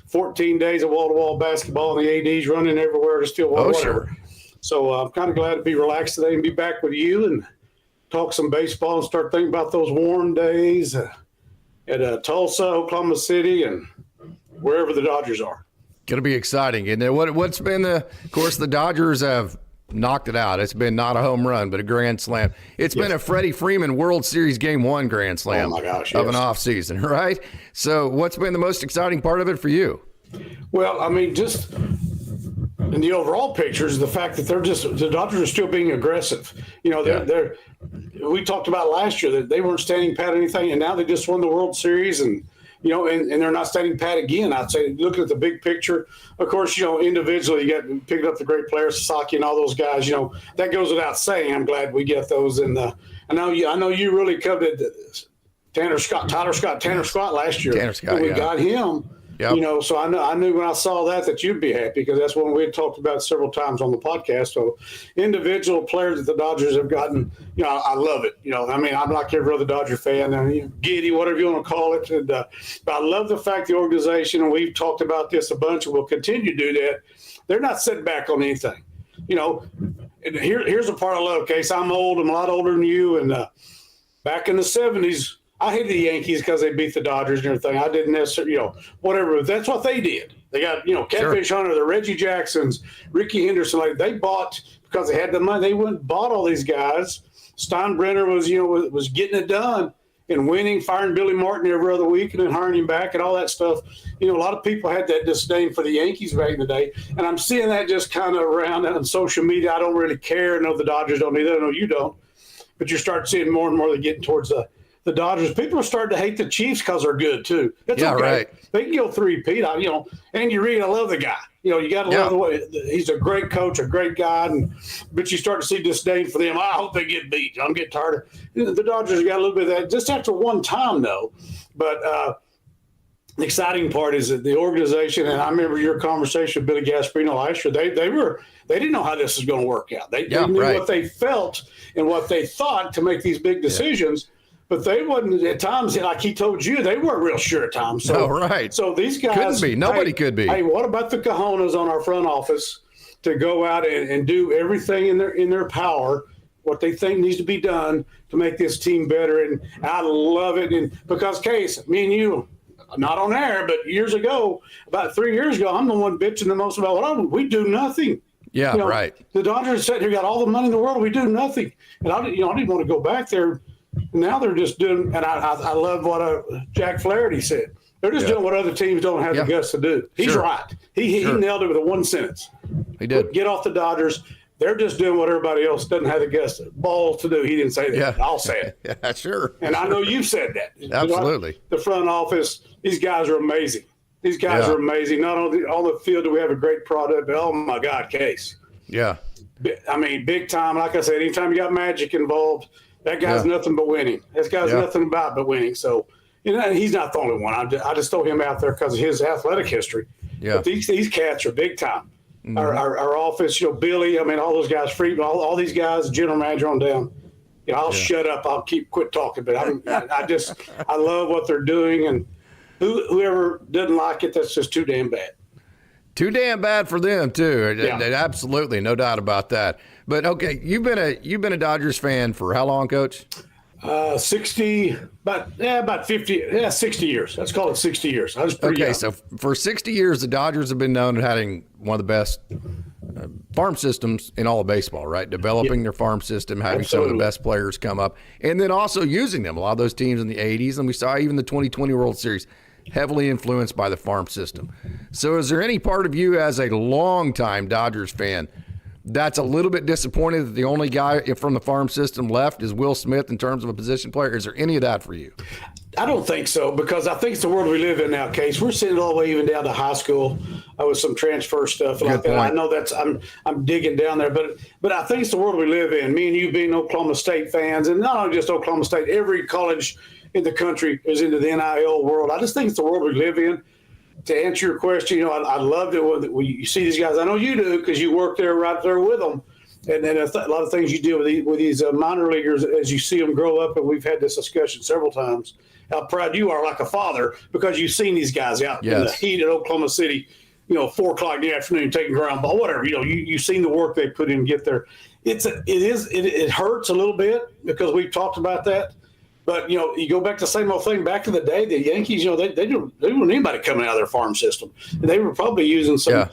14 days of wall-to-wall basketball, and the AD's running everywhere to steal whatever. Sure. So I'm kind of glad to be relaxed today and be back with you and talk some baseball and start thinking about those warm days at Tulsa, Oklahoma City, and wherever the Dodgers are. Going to be exciting. And what's been of course, the Dodgers have knocked it out. It's been not a home run, but a grand slam. It's been a Freddie Freeman World Series Game 1 grand slam of an offseason, right? So what's been the most exciting part of it for you? Well, I mean, just in the overall picture is the fact that the Dodgers are still being aggressive. You know, we talked about last year that they weren't standing pat anything, and now they just won the World Series and you know, and they're not standing pat again. I'd say looking at the big picture, of course, you know, individually you got picking up the great players, Sasaki and all those guys, you know, that goes without saying. I'm glad we get those in the – I know you really coveted Tanner Scott last year. Tanner Scott, we got him. Yep. You know, so I knew when I saw that you'd be happy, because that's one we had talked about several times on the podcast. So individual players that the Dodgers have gotten, you know, I love it. You know, I mean, I'm like every other Dodger fan, and giddy, whatever you want to call it. And, but I love the fact the organization, and we've talked about this a bunch, and we'll continue to do that. They're not sitting back on anything. You know, and here's the part I love, Case. I'm old. I'm a lot older than you. And back in the 70s, I hated the Yankees because they beat the Dodgers and everything. I didn't necessarily, you know, whatever. That's what they did. They got, you know, Catfish Hunter, the Reggie Jacksons, Ricky Henderson. Like, they bought, because they had the money, they went and bought all these guys. Steinbrenner was, you know, was getting it done and winning, firing Billy Martin every other week and then hiring him back and all that stuff. You know, a lot of people had that disdain for the Yankees back in the day. And I'm seeing that just kind of around on social media. I don't really care. I know the Dodgers don't either. I know you don't. But you start seeing more and more they're getting towards the Dodgers. People are starting to hate the Chiefs because they're good too. It's okay. Right. They can go 3-peat. You know, Andy Reid, I love the guy. You know, you got to love the way he's a great coach, a great guy. But you start to see disdain for them. I hope they get beat. I'm getting tired of the Dodgers. Got a little bit of that just after one time though. But the exciting part is that the organization, and I remember your conversation with Billy Gasparino last year. They didn't know how this was going to work out. They knew what they felt and what they thought to make these big decisions. But they wasn't at times, like he told you, they weren't real sure at times. So, So these guys couldn't be. Nobody could be. Hey, what about the cojones on our front office to go out and do everything in their power, what they think needs to be done to make this team better? And I love it. And because, Case, me and you, not on air, but years ago, about 3 years ago, I'm the one bitching the most about we do nothing. Yeah, you know, right. The Dodgers sitting here got all the money in the world. We do nothing. And I didn't want to go back there. Now they're just doing, and I love what Jack Flaherty said. They're just doing what other teams don't have the guts to do. He's right. He nailed it with a one sentence. He did. Get off the Dodgers. They're just doing what everybody else doesn't have the guts, balls to do. He didn't say that. Yeah. I'll say it. Yeah, sure. And I know you've said that. Absolutely. You know, the front office, these guys are amazing. Ththese guys are amazing. Not on the field do we have a great product, but oh my God, Case. Yeah. I mean, big time. Like I said, anytime you got Magic involved, that guy's nothing but winning. This guy's nothing about but winning. So, you know, he's not the only one. I just throw him out there because of his athletic history. Yeah. But these cats are big time. Mm-hmm. Our office, you know, Billy, I mean, all those guys, Freedman, all these guys, general manager on down. You know, I'll shut up. I'll quit talking. But I love what they're doing. And whoever doesn't like it, that's just too damn bad. Too damn bad for them too. Yeah. Absolutely, no doubt about that. But okay, you've been a Dodgers fan for how long, Coach? 60 about 50, 60 years. Let's call it 60 years. I was pretty young. So for 60 years, the Dodgers have been known as having one of the best farm systems in all of baseball, right? Developing their farm system, having some of the best players come up, and then also using them. A lot of those teams in the 80s, and we saw even the 2020 World Series, heavily influenced by the farm system. So is there any part of you as a longtime Dodgers fan that's a little bit disappointed that the only guy from the farm system left is Will Smith in terms of a position player? Is there any of that for you? I don't think so, because I think it's the world we live in now, Case. We're seeing it all the way even down to high school with some transfer stuff like that. I know I'm digging down there, but I think it's the world we live in. Me and you being Oklahoma State fans, and not only just Oklahoma State, every college in the country is into the NIL world. I just think it's the world we live in. To answer your question, you know, I loved it when you see these guys. I know you do because you work there right there with them. And then a lot of things you do with these minor leaguers as you see them grow up, and we've had this discussion several times, how proud you are like a father because you've seen these guys out in the heat at Oklahoma City, you know, 4 o'clock in the afternoon taking ground ball, whatever. You know, you've seen the work they put in to get there. It hurts a little bit because we've talked about that. But, you know, you go back to the same old thing. Back in the day, the Yankees, you know, they didn't want anybody coming out of their farm system. And they were probably using some,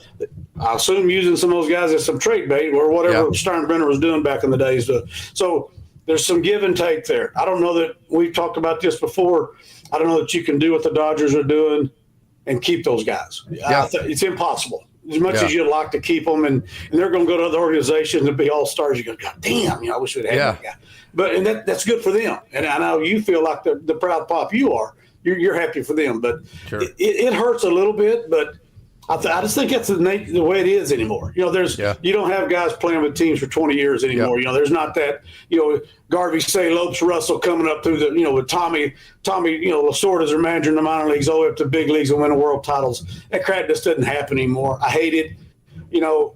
I assume, using some of those guys as some trade bait or whatever Steinbrenner was doing back in the days. So there's some give and take there. I don't know that we've talked about this before. I don't know that you can do what the Dodgers are doing and keep those guys. Yeah. It's impossible. As much as you'd like to keep them, and they're going to go to other organizations and be all-stars, you go, God damn, you know, I wish we'd had that guy. But that's good for them. And I know you feel like the proud pop you are. You're happy for them. But it hurts a little bit. But I just think that's the way it is anymore. You know, you don't have guys playing with teams for 20 years anymore. You know, there's not that, you know, Garvey, Say, Lopes, Russell coming up through the, you know, with Tommy, you know, Lasorda as their manager in the minor leagues, all the way up to big leagues and winning world titles. That crap just doesn't happen anymore. I hate it. You know,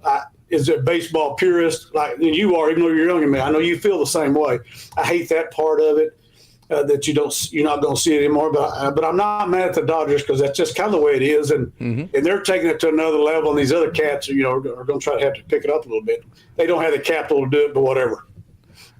is a baseball purist like you are, even though you're younger than me. I know you feel the same way. I hate that part of it. That you're not going to see it anymore. But I'm not mad at the Dodgers because that's just kind of the way it is, and they're taking it to another level. And these other cats, you know, are going to try to have to pick it up a little bit. They don't have the capital to do it, but whatever.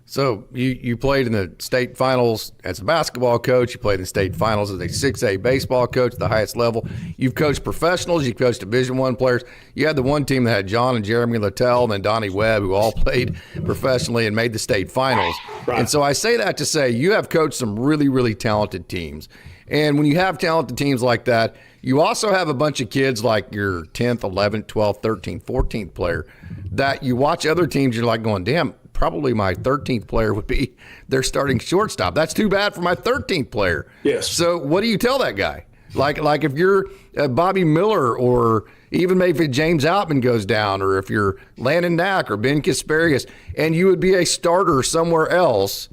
So you played in the state finals as a basketball coach. You played in the state finals as a 6A baseball coach at the highest level. You've coached professionals. You've coached Division I players. You had the one team that had John and Jeremy Littell and then Donnie Webb, who all played professionally and made the state finals. Right. And so I say that to say you have coached some really, really talented teams. And when you have talented teams like that, you also have a bunch of kids like your 10th, 11th, 12th, 13th, 14th player that you watch other teams, you're like going, damn, probably my 13th player would be their starting shortstop. That's too bad for my 13th player. Yes. So what do you tell that guy? Like if you're Bobby Miller, or even maybe if James Outman goes down, or if you're Landon Knack or Ben Kasparius, and you would be a starter somewhere else,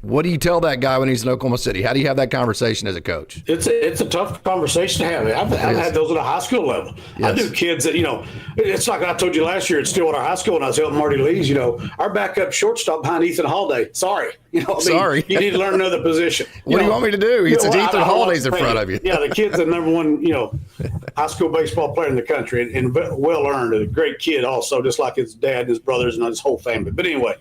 what do you tell that guy when he's in Oklahoma City? How do you have that conversation as a coach? It's a tough conversation to have. I've had those at a high school level. Yes. I do kids that, you know, it's like I told you last year at Stillwater High School when I was helping Marty Lees, you know, our backup shortstop behind Ethan Holiday. Sorry. You know, sorry. You need to learn another position. What do you want me to do? It's Ethan Holiday's in front of you. Yeah, the kid's the number one, you know, high school baseball player in the country, and well earned. A great kid also, just like his dad and his brothers and his whole family. But anyway,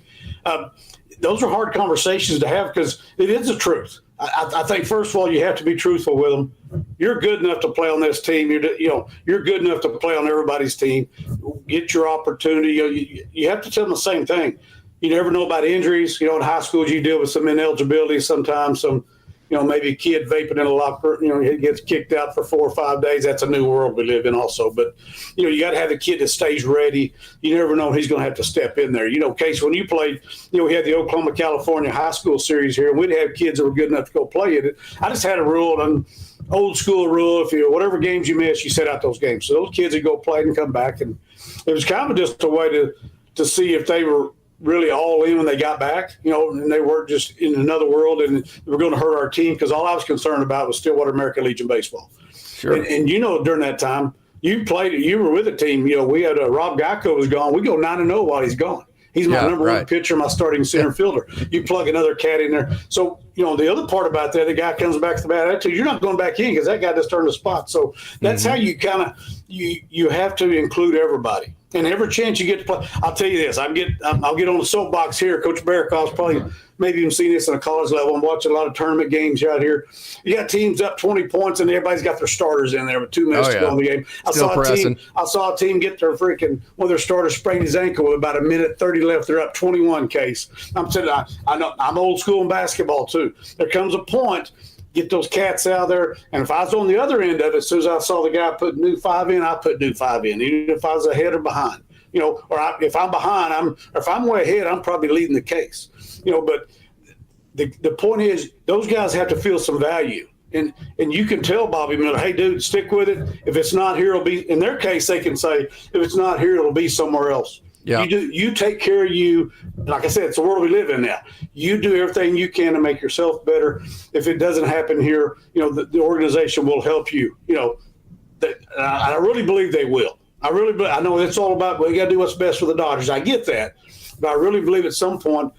those are hard conversations to have because it is the truth. I think, first of all, you have to be truthful with them. You're good enough to play on this team. You're good enough to play on everybody's team. Get your opportunity. You have to tell them the same thing. You never know about injuries. You know, in high schools, you deal with some ineligibility sometimes, maybe a kid vaping in a locker, he gets kicked out for 4 or 5 days. That's a new world we live in also. But, you got to have the kid that stays ready. You never know when he's going to have to step in there. Case, when you played, we had the Oklahoma, California high school series here, and we'd have kids that were good enough to go play it. I just had a rule, an old school rule. If whatever games you miss, you set out those games. So those kids would go play and come back. And it was kind of just a way to see if they were really all in when they got back, and they weren't just in another world and they were going to hurt our team, because all I was concerned about was Stillwater American Legion baseball. Sure. And during that time, you were with a team, we had Rob Geico was gone. We go 9-0 while he's gone. He's my number one pitcher, my starting center fielder. You plug another cat in there. So, the other part about that, the guy comes back to the bat attitude, you're not going back in because that guy just turned the spot. So that's how you kind of you have to include everybody. And every chance you get to play, I'll tell you this, I'll get on the soapbox here. Coach Barakoff's probably maybe even seen this on a college level. I'm watching a lot of tournament games out here. You got teams up 20 points, and everybody's got their starters in there with 2 minutes to go in the game. I saw a team get their one of their starters sprained his ankle with about 1:30 left. They're up 21 case. I'm saying, I know I'm old school in basketball too. There comes a point, get those cats out there. And if I was on the other end of it, as soon as I saw the guy put new 5 in, I put new 5 in, even if I was ahead or behind. If I'm behind, if I'm way ahead, I'm probably leading the case. But the point is, those guys have to feel some value. And you can tell Bobby Miller, hey, dude, stick with it. If it's not here, it'll be – in their case, they can say, if it's not here, it'll be somewhere else. Yeah. You take care of you. Like I said, it's the world we live in now. You do everything you can to make yourself better. If it doesn't happen here, the organization will help you. I really believe they will. I know it's all about, well, you got to do what's best for the Dodgers. I get that. But I really believe at some point,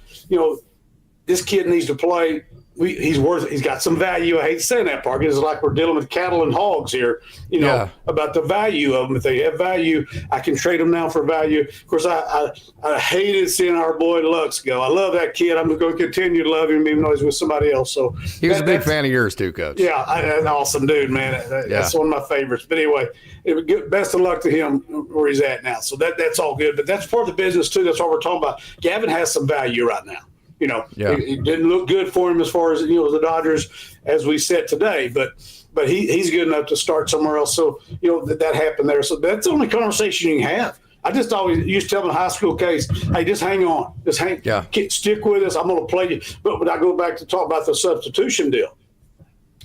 this kid needs to play. He's got some value. I hate saying that part. It's like we're dealing with cattle and hogs here, about the value of them. If they have value, I can trade them now for value. Of course, I hated seeing our boy Lux go. I love that kid. I'm going to continue to love him even though he's with somebody else. So he was a big fan of yours too, Coach. Yeah, an awesome dude, man. That's one of my favorites. But anyway, best of luck to him where he's at now. So that's all good. But that's part of the business too. That's what we're talking about. Gavin has some value right now. It didn't look good for him as far as the Dodgers as we said today, but he's good enough to start somewhere else. So that happened there. So that's the only conversation you can have. I just always used to tell them in high school case, hey, just hang on, stick with us. I'm going to play you. But I go back to talk about the substitution deal.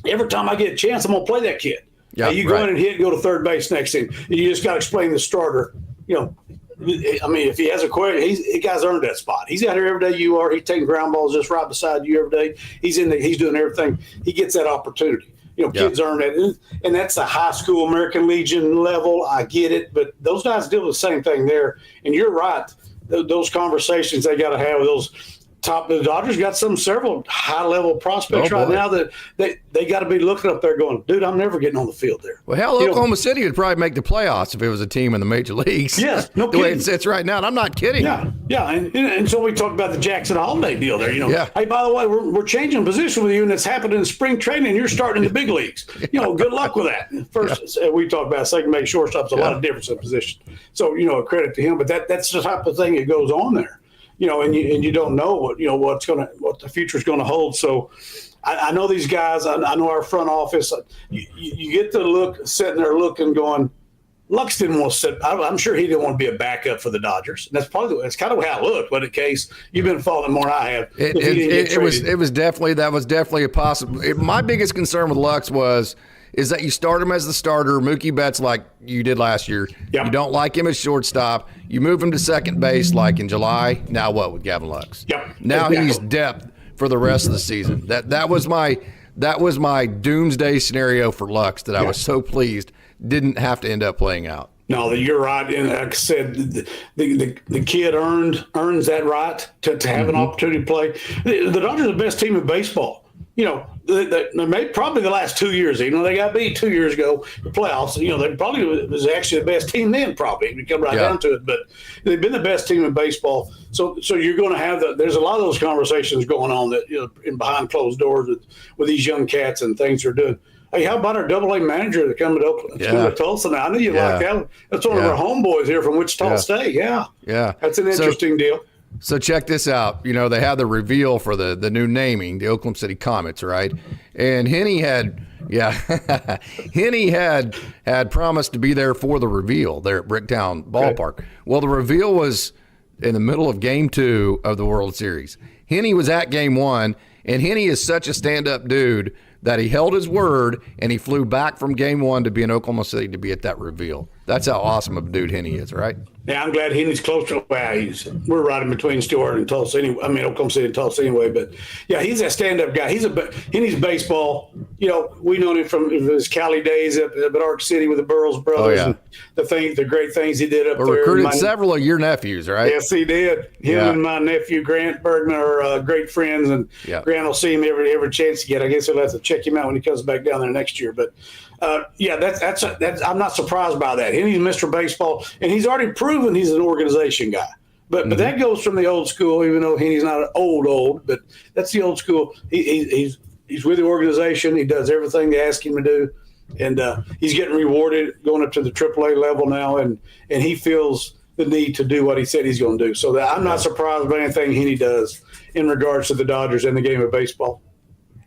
Every time I get a chance, I'm going to play that kid. Yeah, you go in and hit and go to third base next inning. You just got to explain the starter. I mean, if he has a question, the guy's earned that spot. He's out here every day you are. He's taking ground balls just right beside you every day. He's doing everything. He gets that opportunity. Kids earn that. And that's a high school American Legion level. I get it. But those guys deal with the same thing there. And you're right. Those conversations they got to have with those the Dodgers got several high-level prospects right now that they got to be looking up there going, dude, I'm never getting on the field there. Well, hell, Oklahoma City would probably make the playoffs if it was a team in the major leagues. Yes, no the kidding. way it sits right now, and I'm not kidding. Yeah, and so we talked about the Jackson Holiday deal there. Hey, by the way, we're changing position with you, and it's happened in spring training, and you're starting in the big leagues. Good luck with that. First, we talked about second base, shortstop's a lot of difference in position. So, a credit to him, but that's the type of thing that goes on there. And you don't know what the future is going to hold. So I know these guys. I know our front office. You get to look, sitting there looking, going, Lux didn't want to sit. I'm sure he didn't want to be a backup for the Dodgers. And that's kind of how it looked. But in case you've been following more than I have, it was definitely a possible. My biggest concern with Lux is that you start him as the starter, Mookie Betts, like you did last year. Yep. You don't like him as shortstop. You move him to second base like in July. Now what with Gavin Lux? Yep. Now he needs depth for the rest of the season. That was my doomsday scenario for Lux that I was so pleased didn't have to end up playing out. No, you're right. And like I said, the kid earns that right to have an opportunity to play. The Dodgers are the best team in baseball. They made probably the last 2 years. They got beat 2 years ago, the playoffs. They probably was actually the best team then, probably, if you come right down to it. But they've been the best team in baseball. So you're going to have there's a lot of those conversations going on that in behind closed doors with these young cats and things they're doing. Hey, how about our AA manager that come to Tulsa now? I know you like that. That's one of our homeboys here from Wichita State. Yeah. That's an interesting deal. So check this out. They had the reveal for the new naming, the Oklahoma City Comets, right? And Henny had promised to be there for the reveal there at Bricktown Ballpark. Okay. Well, the reveal was in the middle of Game 2 of the World Series. Henny was at Game 1, and Henny is such a stand-up dude that he held his word, and he flew back from Game 1 to be in Oklahoma City to be at that reveal. That's how awesome of a dude Henny is, right? Yeah, I'm glad Henny's close to we're right in between Stewart and Tulsa anyway. I mean, Oklahoma City and Tulsa anyway. But, yeah, he's that stand-up guy. Henny's baseball. We know him from his Cali days up at Arc City with the Burroughs brothers. And the great things he did up there. Recruited several of your nephews, right? Yes, he did. Him and my nephew Grant Bergman are great friends, and Grant will see him every chance he get. I guess he'll have to check him out when he comes back down there next year. But that's I'm not surprised by that. Henny's Mr. Baseball, and he's already proven he's an organization guy. But that goes from the old school, even though Henny's not an old, but that's the old school. He's with the organization. He does everything they ask him to do, and he's getting rewarded going up to the AAA level now, and he feels the need to do what he said he's going to do. So I'm not surprised by anything Henny does in regards to the Dodgers and the game of baseball.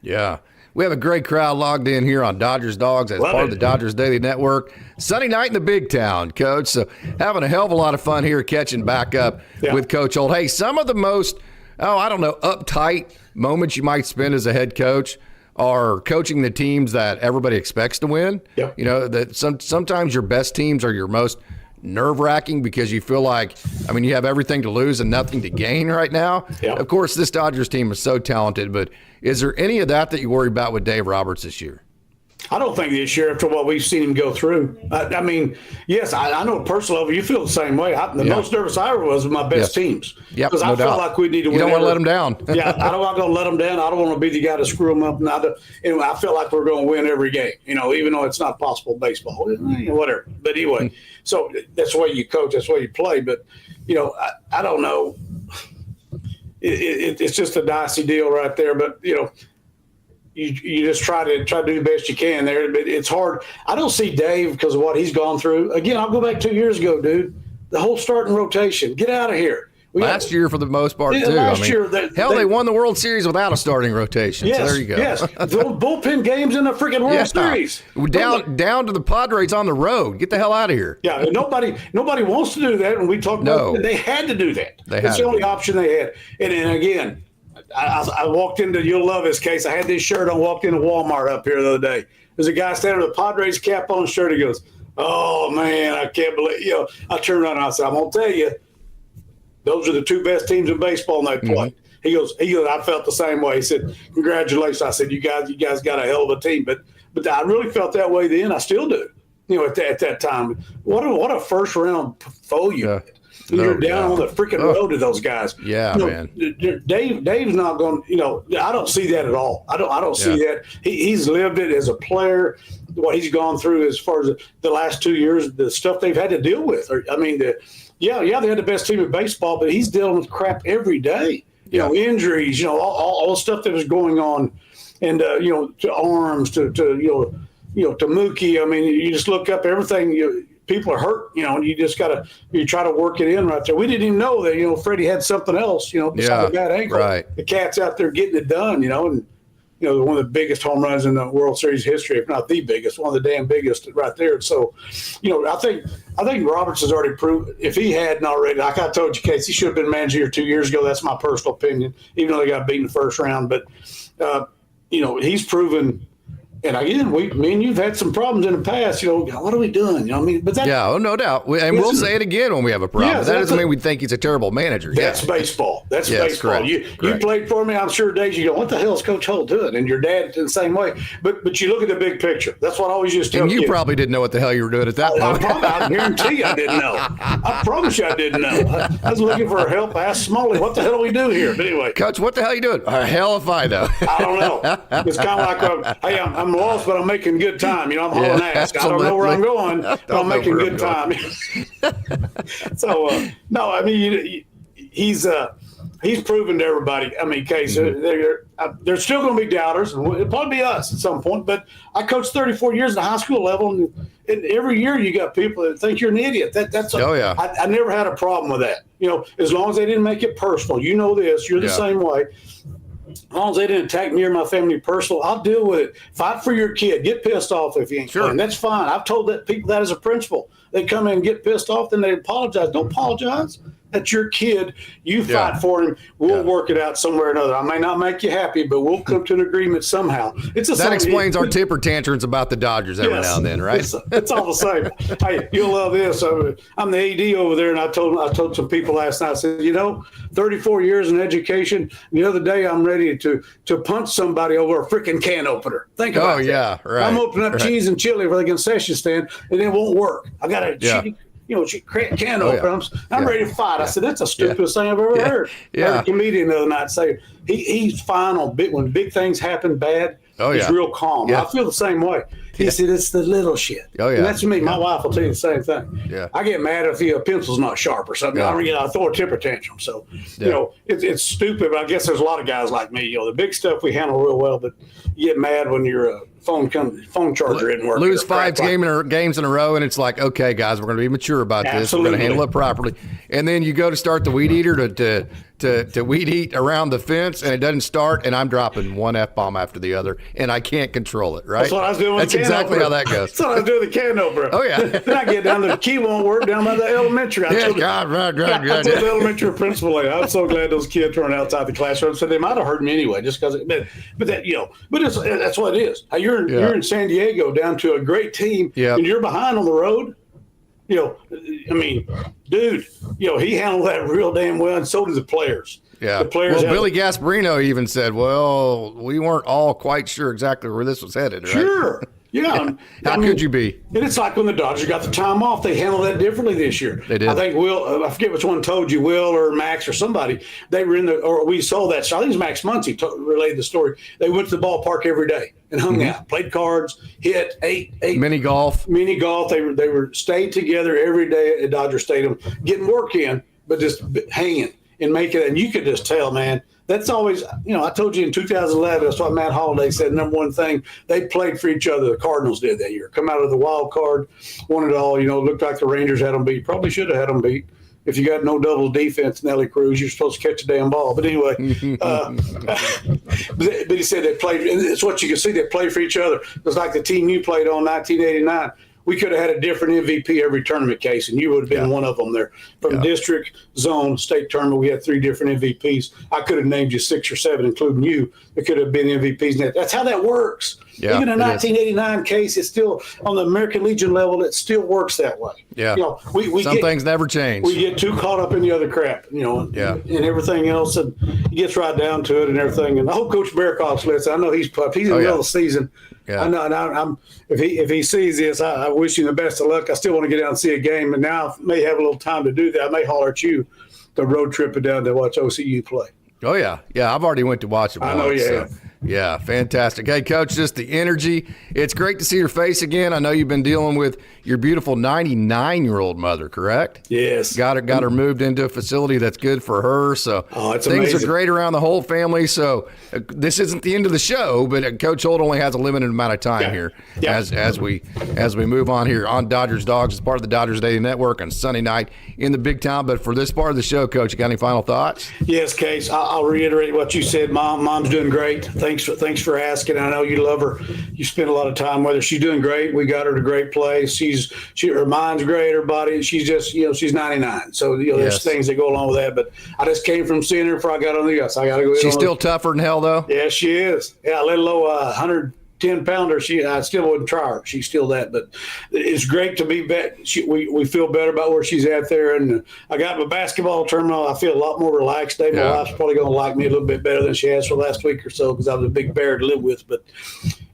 Yeah. We have a great crowd logged in here on Dodgers Dawgs as part of the Dodgers Daily Network. Sunday night in the big town, Coach. So having a hell of a lot of fun here catching back up with Coach Holt. Hey, some of the most, uptight moments you might spend as a head coach are coaching the teams that everybody expects to win. Yep. That sometimes your best teams are your most nerve-wracking because you feel like, you have everything to lose and nothing to gain right now. Yep. Of course, this Dodgers team is so talented, but is there any of that you worry about with Dave Roberts this year? I don't think this year, after what we've seen him go through. Yes, I know personal level, you feel the same way. The most nervous I ever was with my best teams. Because I felt like we need to win. You don't want to let them down. I'm not going to let them down. I don't want to be the guy to screw them up. I feel like we're going to win every game, even though it's not possible in baseball. Whatever. But anyway, so that's the way you coach. That's the way you play. But, I don't know. It's just a dicey deal right there. But, you just try to do the best you can there, but it's hard. I don't see Dave because of what he's gone through. Again, I'll go back 2 years ago, dude. The whole starting rotation. Get out of here. Last year, for the most part, too. Last year, they won the World Series without a starting rotation. Yes, so there you go. Yes, those bullpen games in the freaking World Series. Down to the Padres on the road. Get the hell out of here. Yeah, nobody wants to do that. When we talk about it, they had to do that. It's the only option they had. And again, I walked into, you'll love this case. I had this shirt on, walked into Walmart up here the other day. There's a guy standing with a Padres cap on his shirt. He goes, "Oh man, I can't believe." I turned around and I said, "I'm gonna tell you, those are the two best teams in baseball, and they play." He goes, I felt the same way. He said, "Congratulations." I said, you guys got a hell of a team. But I really felt that way then. I still do. At that time. What a first round foe you had. You're down on the freaking road to those guys. Yeah, man. Dave's not going. I don't see that at all. I don't see that. He's lived it as a player. What he's gone through as far as the last 2 years, the stuff they've had to deal with. They had the best team in baseball, but he's dealing with crap every day. Injuries. All the stuff that was going on, and to arms, to Mookie. I mean, you just look up everything. People are hurt, and you just you try to work it in right there. We didn't even know that, Freddie had something else, besides a bad ankle. Right. The cat's out there getting it done, and one of the biggest home runs in the World Series history, if not the biggest, one of the damn biggest right there. So, I think Roberts has already proved, if he hadn't already, like I told you, Case, he should have been manager here 2 years ago. That's my personal opinion, even though they got beat in the first round. But, he's proven. And again, me and you've had some problems in the past. What are we doing? But no doubt. We'll say it again when we have a problem. That doesn't mean we think he's a terrible manager. That's baseball. That's baseball. You played for me. I'm sure days you go, what the hell is Coach Holt doing? And your dad the same way. But you look at the big picture. That's what I always used to tell you. And you probably didn't know what the hell you were doing at that point. I guarantee you I didn't know. I promise you I didn't know. I was looking for help. I asked Smalley, what the hell do we do here? But anyway. Coach, what the hell are you doing? Hell if I know. I don't know. It's kind of like, hey, I'm lost, but I'm making good time. I'm hauling ass. I don't know where I'm going, but I'm making good time. So, no, I mean, he's proven to everybody. I mean, Case, there's still going to be doubters, and it'll probably be us at some point. But I coached 34 years at the high school level, and every year you got people that think you're an idiot. I never had a problem with that. As long as they didn't make it personal. This. You're the same way. As long as they didn't attack me or my family personal, I'll deal with it. Fight for your kid. Get pissed off if you ain't playing. That's fine. I've told people that as a principal. They come in and get pissed off, then they apologize. Don't apologize. That's your kid. You fight for him. We'll work it out somewhere or another. I may not make you happy, but we'll come to an agreement somehow. That explains our temper tantrums about the Dodgers every now and then, right? It's all the same. Hey, you'll love this. I'm the AD over there, and I told some people last night, I said, 34 years in education. The other day, I'm ready to punch somebody over a freaking can opener. Think about it. Right. I'm opening up cheese and chili for the concession stand, and it won't work. I got to she can open. I'm ready to fight. I said, that's the stupidest thing I've ever heard. I heard a comedian the other night say he's fine when big things happen bad. He's real calm. I feel the same way. He said, it's the little shit. And that's me. My wife will tell you the same thing. I get mad if a pencil's not sharp or something. I throw a temper tantrum. So, it's stupid, but I guess there's a lot of guys like me. The big stuff we handle real well, but you get mad when your phone charger isn't working. Lose 5 games in a row, and it's like, okay, guys, we're going to be mature about this. We're going to handle it properly. And then you go to start the weed eater to weed eat around the fence, and it doesn't start, and I'm dropping one F-bomb after the other, and I can't control it, right? That's what I was doing with the can exactly opener. How that goes. That's what I was doing with the can opener. Then I get down to the key won't work down by the elementary. I told the elementary principal, I'm so glad those kids weren't outside the classroom. So they might have heard me anyway, just because. But that's what it is. You're in San Diego down to a great team, and you're behind on the road. I mean, dude, he handled that real damn well, and so did the players. Yeah. The players. Well, Billy Gasparino even said, well, we weren't all quite sure exactly where this was headed, right? Sure. Yeah. How could you be? And it's like when the Dodgers got the time off, they handled that differently this year. They did. I think I forget which one told you, Will or Max or somebody, they were we saw that. So I think it was Max Muncy relayed the story. They went to the ballpark every day and hung out, played cards, hit, ate. Mini golf. They were stayed together every day at Dodger Stadium, getting work in, but just hanging and making it. And you could just tell, man. That's always, I told you in 2011, that's what Matt Holliday said, number one thing, they played for each other. The Cardinals did that year. Come out of the wild card, won it all. Looked like the Rangers had them beat. Probably should have had them beat. If you got no double defense, Nelly Cruz, you're supposed to catch a damn ball. But anyway, but he said they played, and it's what you can see, they played for each other. It was like the team you played on 1989. we could have had a different MVP every tournament case, and you would have been one of them there. From district, zone, state tournament, we had 3 different MVPs. I could have named you 6 or 7, including you, that could have been MVPs. That's how that works. Yeah, even a 1989 case, it's still on the American Legion level. It still works that way. Yeah, we some things never change. We get too caught up in the other crap, and everything else, and he gets right down to it and everything. And I hope Coach Bearcock's listening. I know he's pumped. He's in the middle of the season. Yeah. I know. And I'm if he sees this, I wish him the best of luck. I still want to get out and see a game, and now I may have a little time to do that. I may holler at you the road trip down to watch OCU play. Oh, yeah. Yeah, I've already went to watch it once. I know you have. So, yeah, fantastic. Hey, Coach, just the energy. It's great to see your face again. I know you've been dealing with your beautiful 99-year-old mother, correct? Yes. Got her moved into a facility that's good for her. So it's things amazing. are great around the Holt family. So this isn't the end of the show, but Coach Holt only has a limited amount of time here as we move on here on Dodgers Dawgs as part of the Dodgers Daily Network on Sunday night in the big town. But for this part of the show, Coach, you got any final thoughts? Yes, Case. I'll reiterate what you said. Mom's doing great. Thanks for asking. I know you love her. You spend a lot of time with her. She's doing great. We got her to a great place. Her mind's great. Her body. She's just she's 99. So there's things that go along with that. But I just came from seeing her before I got on the ice. I got to go. She's still tougher than hell, though. Yeah, she is. Yeah, let alone 110-pounder. I still wouldn't try her. She's still that. But it's great to be back. We feel better about where she's at there. And I got my basketball tournament. I feel a lot more relaxed today. My wife's probably going to like me a little bit better than she has for the last week or so because I was a big bear to live with. But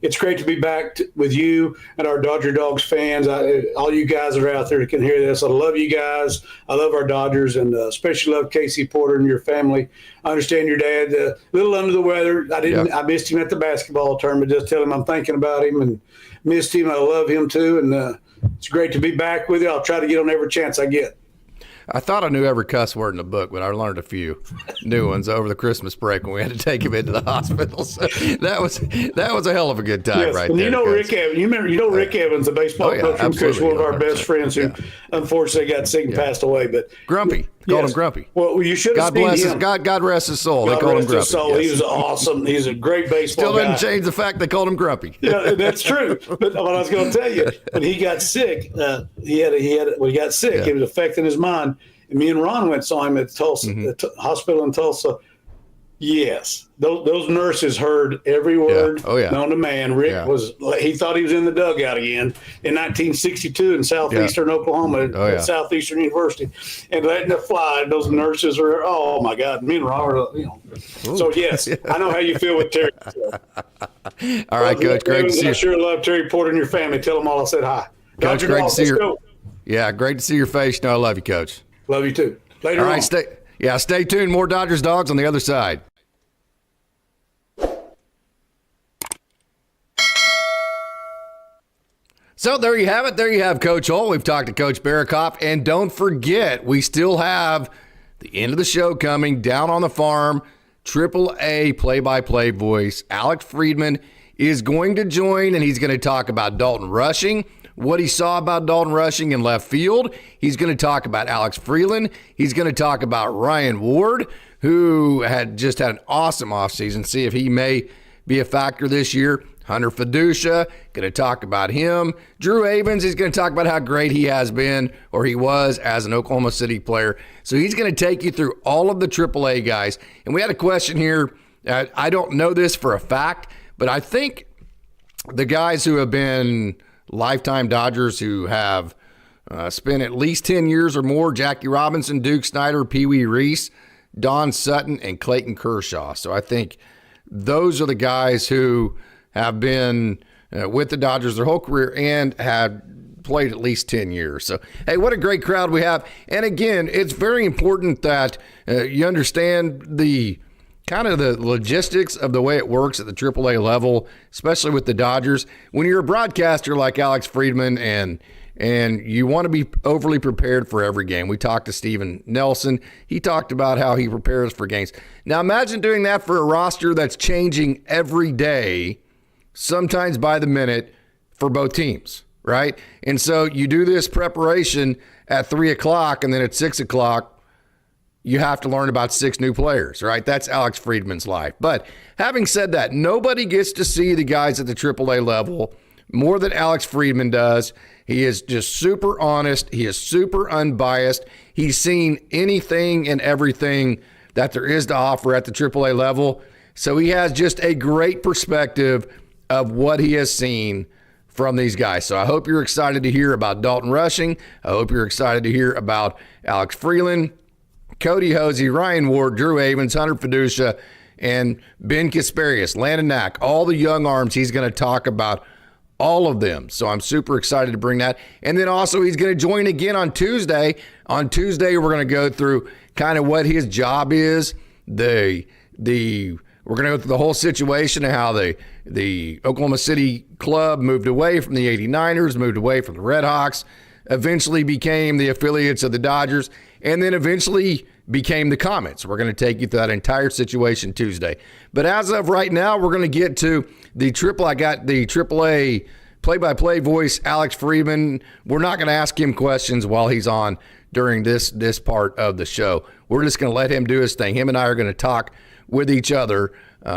it's great to be back with you and our Dodger Dogs fans. All you guys that are out there that can hear this, I love you guys. I love our Dodgers, and especially love Casey Porter and your family. I understand your dad a little under the weather. I missed him at the basketball tournament. Just tell him I'm thinking about him and missed him. I love him too, and it's great to be back with you. I'll try to get on every chance I get. I thought I knew every cuss word in the book, but I learned a few new ones over the Christmas break when we had to take him into the hospital. So that was a hell of a good time right there. Rick Evans. Rick Evans, the baseball coach from Coach, one of our best friends who unfortunately got sick and passed away. But Grumpy. Called him Grumpy. Well, you should have seen him. God rest his soul. They called him Grumpy. Soul. Yes. He was awesome. He's a great baseball guy. Still doesn't change the fact they called him Grumpy. Yeah, that's true. But what I was going to tell you, when he got sick, when he got sick, it was affecting his mind. And me and Ron saw him at Tulsa, the hospital in Tulsa. Yes, those nurses heard every word known to man. Rick he thought he was in the dugout again in 1962 in southeastern Oklahoma at Southeastern University, and letting it fly. Those nurses were, oh my God, me and Ron So yes, I know how you feel with Terry. All right, Coach, great to see you. I sure love Terry Porter and your family. Tell them all I said hi. Coach, great to see you. Yeah, great to see your face. I love you, Coach. Love you too. Later on. All right, stay tuned. More Dodgers Dogs on the other side. So there you have it. There you have Coach Holt. We've talked to Coach Bearcock. And don't forget, we still have the end of the show coming. Down on the farm, AAA play-by-play voice. Alex Freedman is going to join, and he's going to talk about Dalton Rushing, what he saw about Dalton Rushing in left field. He's going to talk about Alex Freeland. He's going to talk about Ryan Ward, who had an awesome offseason. See if he may be a factor this year. Hunter Fiducia, going to talk about him. Drew Avens, he's going to talk about how great he has been, or he was, as an Oklahoma City player. So he's going to take you through all of the AAA guys. And we had a question here. I don't know this for a fact, but I think the guys who have been lifetime Dodgers who have spent at least 10 years or more, Jackie Robinson, Duke Snyder, Pee Wee Reese, Don Sutton, and Clayton Kershaw. So I think those are the guys who have been with the Dodgers their whole career and have played at least 10 years. So, hey, what a great crowd we have. And again, it's very important that you understand the kind of the logistics of the way it works at the AAA level, especially with the Dodgers. When you're a broadcaster like Alex Freedman and you want to be overly prepared for every game. We talked to Steven Nelson. He talked about how he prepares for games. Now imagine doing that for a roster that's changing every day, sometimes by the minute, for both teams, right? And so you do this preparation at 3 o'clock, and then at 6 o'clock, you have to learn about 6 new players, right? That's Alex Freedman's life. But having said that, nobody gets to see the guys at the AAA level more than Alex Freedman does. He is just super honest. He is super unbiased. He's seen anything and everything that there is to offer at the AAA level. So he has just a great perspective of what he has seen from these guys. So I hope you're excited to hear about Dalton Rushing. I hope you're excited to hear about Alex Freeland, Cody Hosey, Ryan Ward, Drew Avens, Hunter Fiducia, and Ben Kasparius, Landon Knack, all the young arms. He's going to talk about all of them. So I'm super excited to bring that. And then also he's going to join again on Tuesday. On Tuesday, we're going to go through kind of what his job is. We're going to go through the whole situation of how the Oklahoma City club moved away from the 89ers, moved away from the Red Hawks, eventually became the affiliates of the Dodgers, and then eventually became the Comets. We're going to take you through that entire situation Tuesday. But as of right now, we're going to get to the AAA play-by-play voice, Alex Freedman. We're not going to ask him questions while he's on during this part of the show. We're just going to let him do his thing. Him and I are going to talk with each other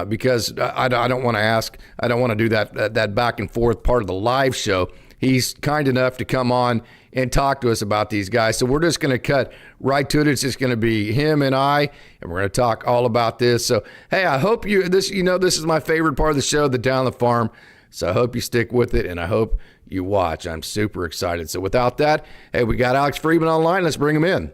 because I don't want to do that back and forth part of the live show. He's kind enough to come on and talk to us about these guys. So we're just going to cut right to it. It's just going to be him and I, and we're going to talk all about this. So, hey, I hope this is my favorite part of the show, the Down the Farm. So I hope you stick with it, and I hope you watch. I'm super excited. So without that, hey, we got Alex Freedman online. Let's bring him in.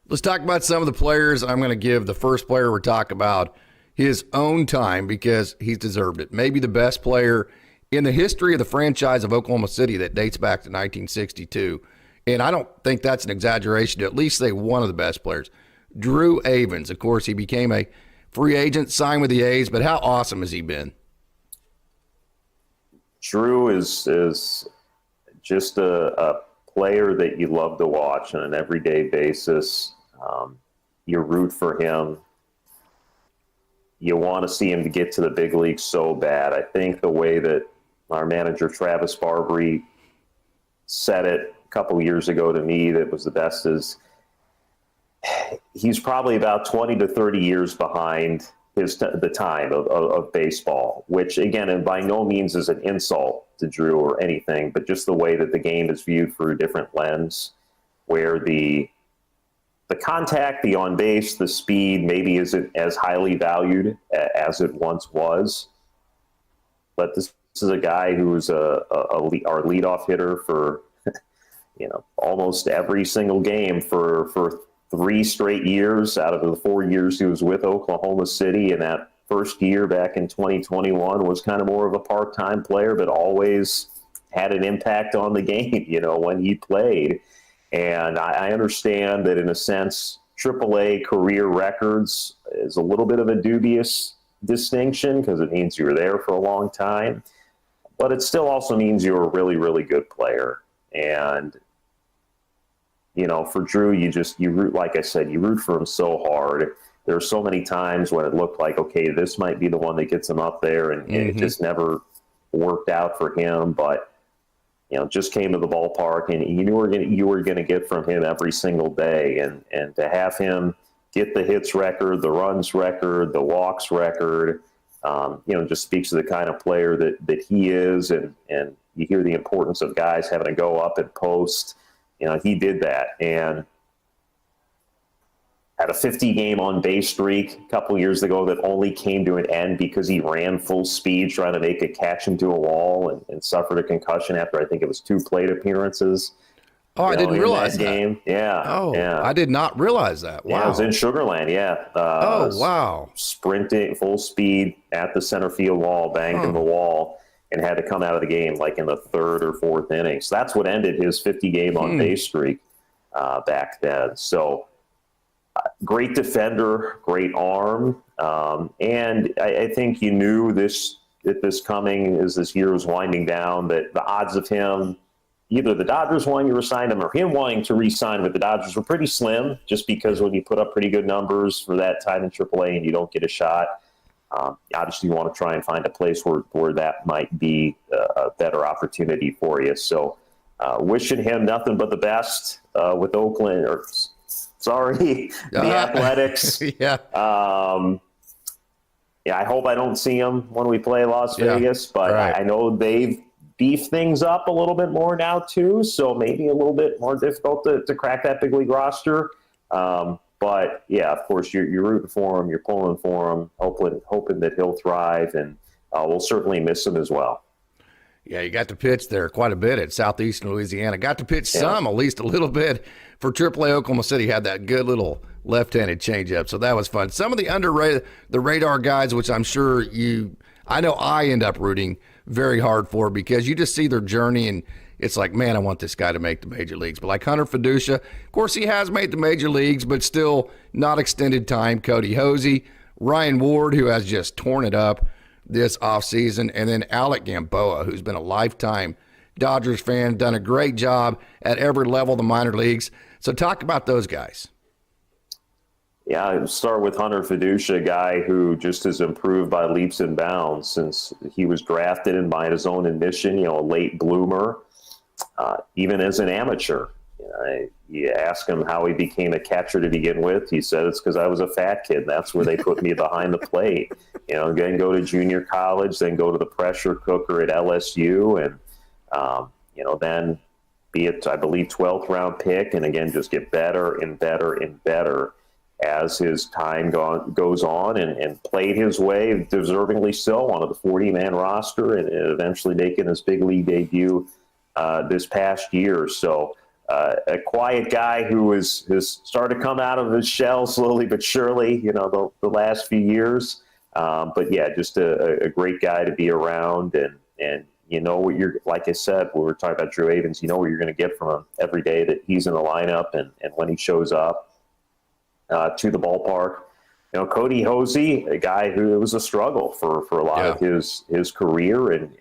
Let's talk about some of the players. I'm going to give the first player we're talking about his own time because he's deserved it. Maybe the best player in the history of the franchise of Oklahoma City that dates back to 1962. And I don't think that's an exaggeration to at least say one of the best players. Drew Avens. Of course, he became a free agent, signed with the A's, but how awesome has he been? Drew is just a player that you love to watch on an everyday basis. You root for him. You want to see him to get to the big leagues so bad. I think the way that our manager, Travis Barbary, said it a couple years ago to me that was the best is he's probably about 20 to 30 years behind the time of baseball, which, again, and by no means is an insult to Drew or anything, but just the way that the game is viewed through a different lens, where the contact, the on base, the speed maybe isn't as highly valued as it once was. But this is a guy who's our leadoff hitter for almost every single game for 3 straight years out of the 4 years he was with Oklahoma City. And that first year back in 2021 was kind of more of a part-time player, but always had an impact on the game, when he played. And I understand that in a sense, AAA career records is a little bit of a dubious distinction because it means you were there for a long time, but it still also means you're a really, really good player. And, for Drew, you root, like I said, you root for him so hard. There are so many times when it looked like, okay, this might be the one that gets him up there, and it just never worked out for him. But just came to the ballpark, and you were going to get from him every single day, and to have him get the hits record, the runs record, the walks record, just speaks to the kind of player that he is, and you hear the importance of guys having to go up and post. He did that, and had a 50-game on-base streak a couple years ago that only came to an end because he ran full speed trying to make a catch into a wall and suffered a concussion after I think it was 2 plate appearances. Oh, I didn't realize that. Game. Yeah. Oh, yeah. I did not realize that. Wow. Yeah, it was in Sugar Land, yeah. Wow. Sprinting full speed at the center field wall, banged in the wall, and had to come out of the game like in the 3rd or 4th inning. So that's what ended his 50-game on-base streak back then. So great defender, great arm. And I think you knew this coming as this year was winding down, that the odds of him, either the Dodgers wanting to re-sign him or him wanting to re-sign with the Dodgers, were pretty slim, just because when you put up pretty good numbers for that time in AAA and you don't get a shot, obviously you want to try and find a place where that might be a better opportunity for you. So wishing him nothing but the best with Oakland, or Sorry, the Athletics. Yeah. Yeah, I hope I don't see him when we play Las Yeah, Vegas, but right. I know they've beefed things up a little bit more now too, so maybe a little bit more difficult to crack that big league roster. But yeah, of course, you're rooting for him, you're pulling for him, hoping that he'll thrive, and we'll certainly miss him as well. Yeah, you got to pitch there quite a bit at Southeastern Louisiana. Got to pitch some, at least a little bit, for AAA Oklahoma City. Had that good little left-handed changeup, so that was fun. Some of the underrated, the radar guys, which I'm sure I know I end up rooting very hard for, because you just see their journey and it's like, man, I want this guy to make the major leagues. But like Hunter Fiducia, of course, he has made the major leagues, but still not extended time. Cody Hosey, Ryan Ward, who has just torn it up this offseason, and then Alec Gamboa, who's been a lifetime Dodgers fan, done a great job at every level of the minor leagues. So talk about those guys. Yeah, I'll start with Hunter Fiducia, a guy who just has improved by leaps and bounds since he was drafted, and by his own admission, a late bloomer. Even as an amateur, you ask him how he became a catcher to begin with. He said, it's because I was a fat kid. That's where they put me behind the plate. Then go to junior college, then go to the pressure cooker at LSU, and then be it, I believe, 12th round pick, and again just get better and better and better as his time goes on, and played his way, deservingly so, onto the 40-man roster, and eventually making his big league debut this past year. So a quiet guy who has started to come out of his shell slowly but surely, the last few years. But yeah, just a great guy to be around, and what you're, like I said, when we were talking about Drew Avens, what you're going to get from him every day that he's in the lineup, and when he shows up to the ballpark. Cody Hosey, a guy who was a struggle for a lot of his career, and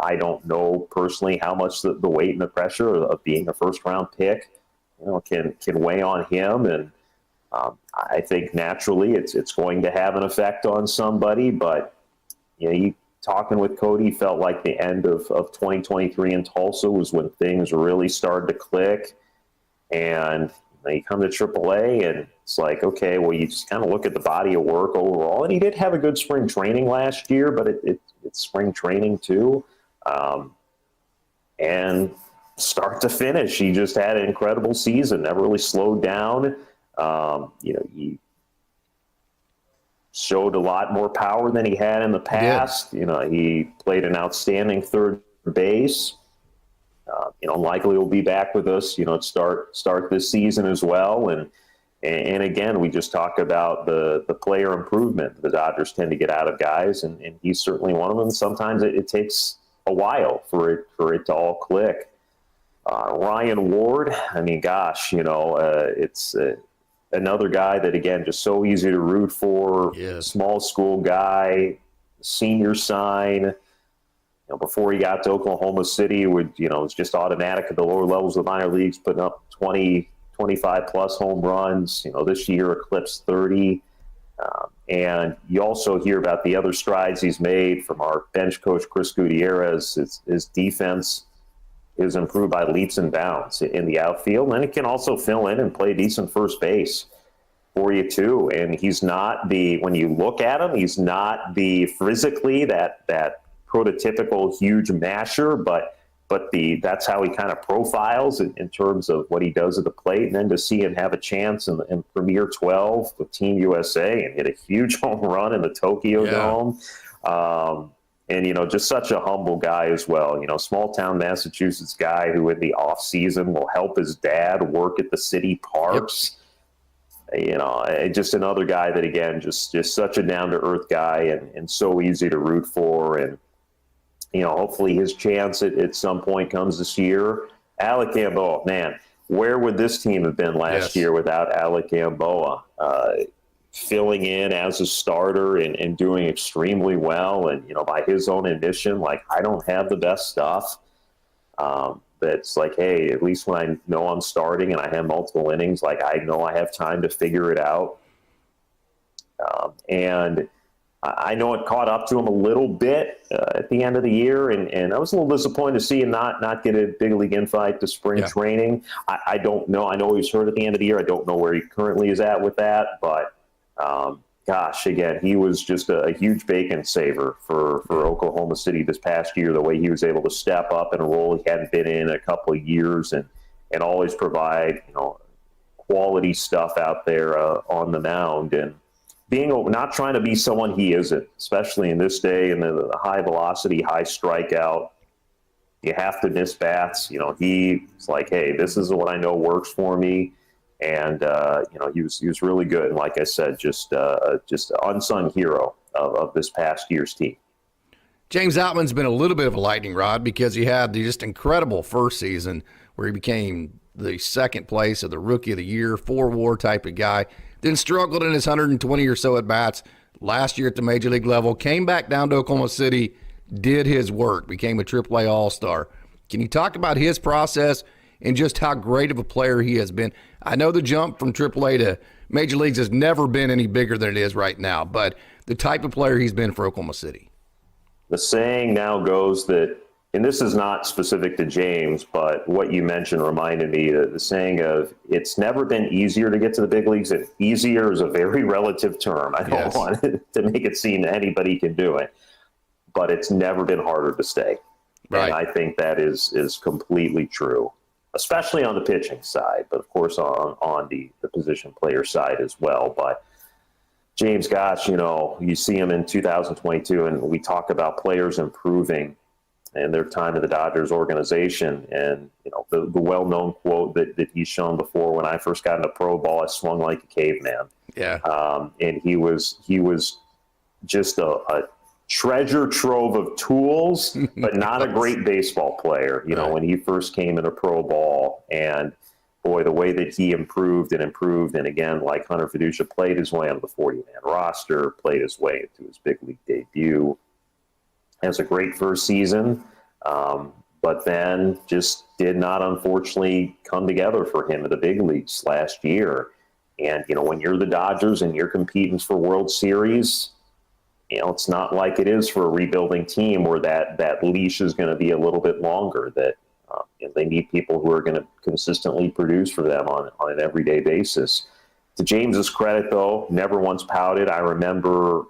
I don't know personally how much the weight and the pressure of being a first-round pick, can weigh on him. And I think naturally it's going to have an effect on somebody. But, talking with Cody, felt like the end of 2023 in Tulsa was when things really started to click. And you come to AAA, and it's like, okay, well, you just kind of look at the body of work overall. And he did have a good spring training last year, but it's spring training too. And start to finish, he just had an incredible season, never really slowed down. He showed a lot more power than he had in the past. He played an outstanding third base. Likely will be back with us, start this season as well. And again, we just talk about the player improvement the Dodgers tend to get out of guys, and he's certainly one of them. Sometimes it takes a while for it to all click. Ryan Ward, it's another guy that, again, just so easy to root for. Yes. Small school guy, senior sign. Before he got to Oklahoma City, was just automatic at the lower levels of the minor leagues, putting up 20, 25 plus home runs. This year eclipsed 30. And you also hear about the other strides he's made from our bench coach, Chris Gutierrez. His defense is improved by leaps and bounds in the outfield, and it can also fill in and play decent first base for you too. And he's not when you look at him, he's not physically that prototypical huge masher, but that's how he kind of profiles in terms of what he does at the plate. And then to see him have a chance in Premier 12 with Team USA and hit a huge home run in the Tokyo Dome. And, just such a humble guy as well. Small town Massachusetts guy who in the off season will help his dad work at the city parks. Yep. Just another guy that, again, just such a down to earth guy, and so easy to root for. And, hopefully his chance at some point comes this year. Alec Gamboa, man, where would this team have been last year without Alec Gamboa? Filling in as a starter and doing extremely well. And, by his own admission, I don't have the best stuff. That's like, hey, at least when I know I'm starting and I have multiple innings, I know I have time to figure it out. And I know it caught up to him a little bit at the end of the year, and I was a little disappointed to see him not get a big league invite to spring training. I don't know. I know he was hurt at the end of the year. I don't know where he currently is at with that, but gosh, again, he was just a huge bacon saver for Oklahoma City this past year, the way he was able to step up in a role he hadn't been in a couple of years and always provide, quality stuff out there on the mound, and not trying to be someone he isn't, especially in this day in the high velocity, high strikeout. You have to miss bats. He's like, hey, this is what I know works for me. And, he was really good. And like I said, just an unsung hero of this past year's team. James Outman's been a little bit of a lightning rod because he had the just incredible first season where he became the second place of the Rookie of the Year, 4-WAR type of guy. Then struggled in his 120 or so at bats last year at the major league level, came back down to Oklahoma City, did his work, became a AAA All-Star. Can you talk about his process and just how great of a player he has been? I know the jump from AAA to major leagues has never been any bigger than it is right now, but the type of player he's been for Oklahoma City. The saying now goes that, and this is not specific to James, but what you mentioned reminded me that the saying of it's never been easier to get to the big leagues, and easier is a very relative term. I don't want to make it seem that anybody can do it, but it's never been harder to stay. Right. And I think that is completely true, especially on the pitching side, but of course on the position player side as well. But James, gosh, you see him in 2022, and we talk about players improving and their time in the Dodgers organization. And, the well-known quote that he's shown before, when I first got into pro ball, I swung like a caveman. Yeah. And he was just a treasure trove of tools, but not a great baseball player, when he first came into pro ball. And boy, the way that he improved, and again, like Hunter Fiducia, played his way onto the 40-man roster, played his way into his big league debut. Has a great first season, but then just did not, unfortunately, come together for him in the big leagues last year. And, when you're the Dodgers and you're competing for World Series, it's not like it is for a rebuilding team where that leash is going to be a little bit longer, that they need people who are going to consistently produce for them on an everyday basis. To James's credit, though, never once pouted. I remember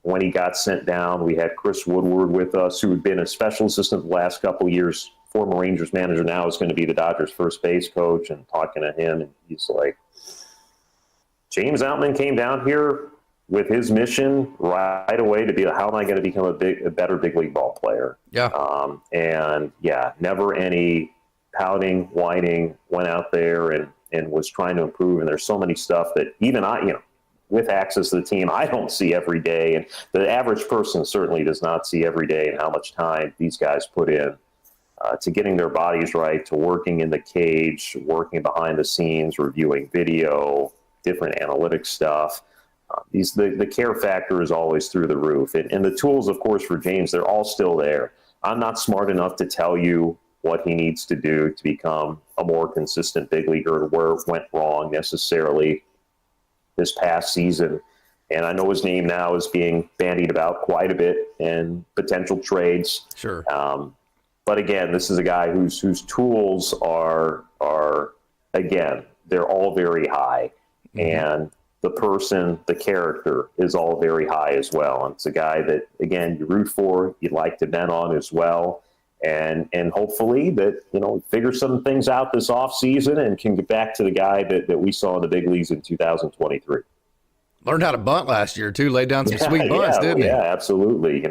when he got sent down, we had Chris Woodward with us, who had been a special assistant the last couple of years, former Rangers manager, now is going to be the Dodgers first base coach, and talking to him, and he's like, James Outman came down here with his mission right away to be, how am I going to become a better big league ball player? Yeah. Never any pouting, whining, went out there and was trying to improve. And there's so many stuff that even with access to the team, I don't see every day. And the average person certainly does not see every day, and how much time these guys put in to getting their bodies right, to working in the cage, working behind the scenes, reviewing video, different analytics stuff. The care factor is always through the roof. And the tools, of course, for James, they're all still there. I'm not smart enough to tell you what he needs to do to become a more consistent big leaguer, where it went wrong necessarily this past season. And I know his name now is being bandied about quite a bit in potential trades. Sure. But again, this is a guy whose tools are again, they're all very high. Mm-hmm. And the character is all very high as well. And it's a guy that, again, you root for, you'd like to bet on as well. And hopefully that, figure some things out this offseason and can get back to the guy that we saw in the big leagues in 2023. Learned how to bunt last year, too. Laid down some sweet bunts, didn't he? Yeah, absolutely.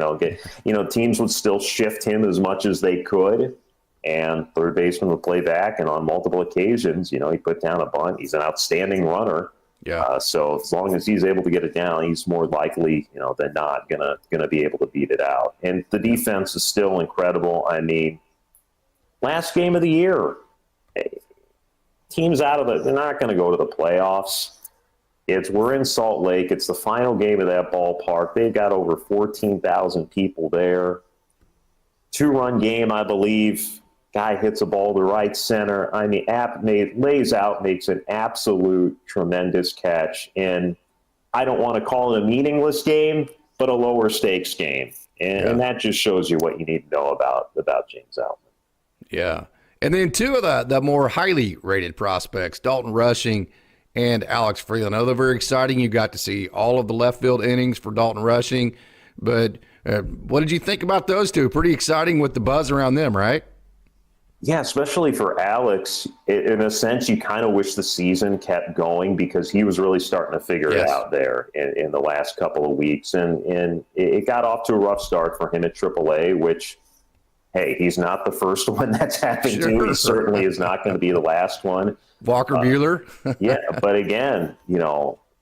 Teams would still shift him as much as they could, and third baseman would play back. And on multiple occasions, he put down a bunt. He's an outstanding runner. Yeah. So as long as he's able to get it down, he's more likely, than not gonna be able to beat it out. And the defense is still incredible. I mean, last game of the year, teams they're not going to go to the playoffs. We're in Salt Lake. It's the final game of that ballpark. They've got over 14,000 people there. 2-run game, I believe. Guy hits a ball to right center. I mean, lays out, makes an absolute tremendous catch. And I don't want to call it a meaningless game, but a lower stakes game. And that just shows you what you need to know about James Outman. Yeah. And then two of the more highly rated prospects, Dalton Rushing and Alex Freeland. I know they're very exciting. You got to see all of the left field innings for Dalton Rushing. But what did you think about those two? Pretty exciting with the buzz around them, right? Yeah, especially for Alex. In a sense, you kind of wish the season kept going because he was really starting to figure it out there in the last couple of weeks. And it got off to a rough start for him at AAA, which, hey, he's not the first one that's happened to. He certainly is not going to be the last one. Walker Buehler. Yeah, but again,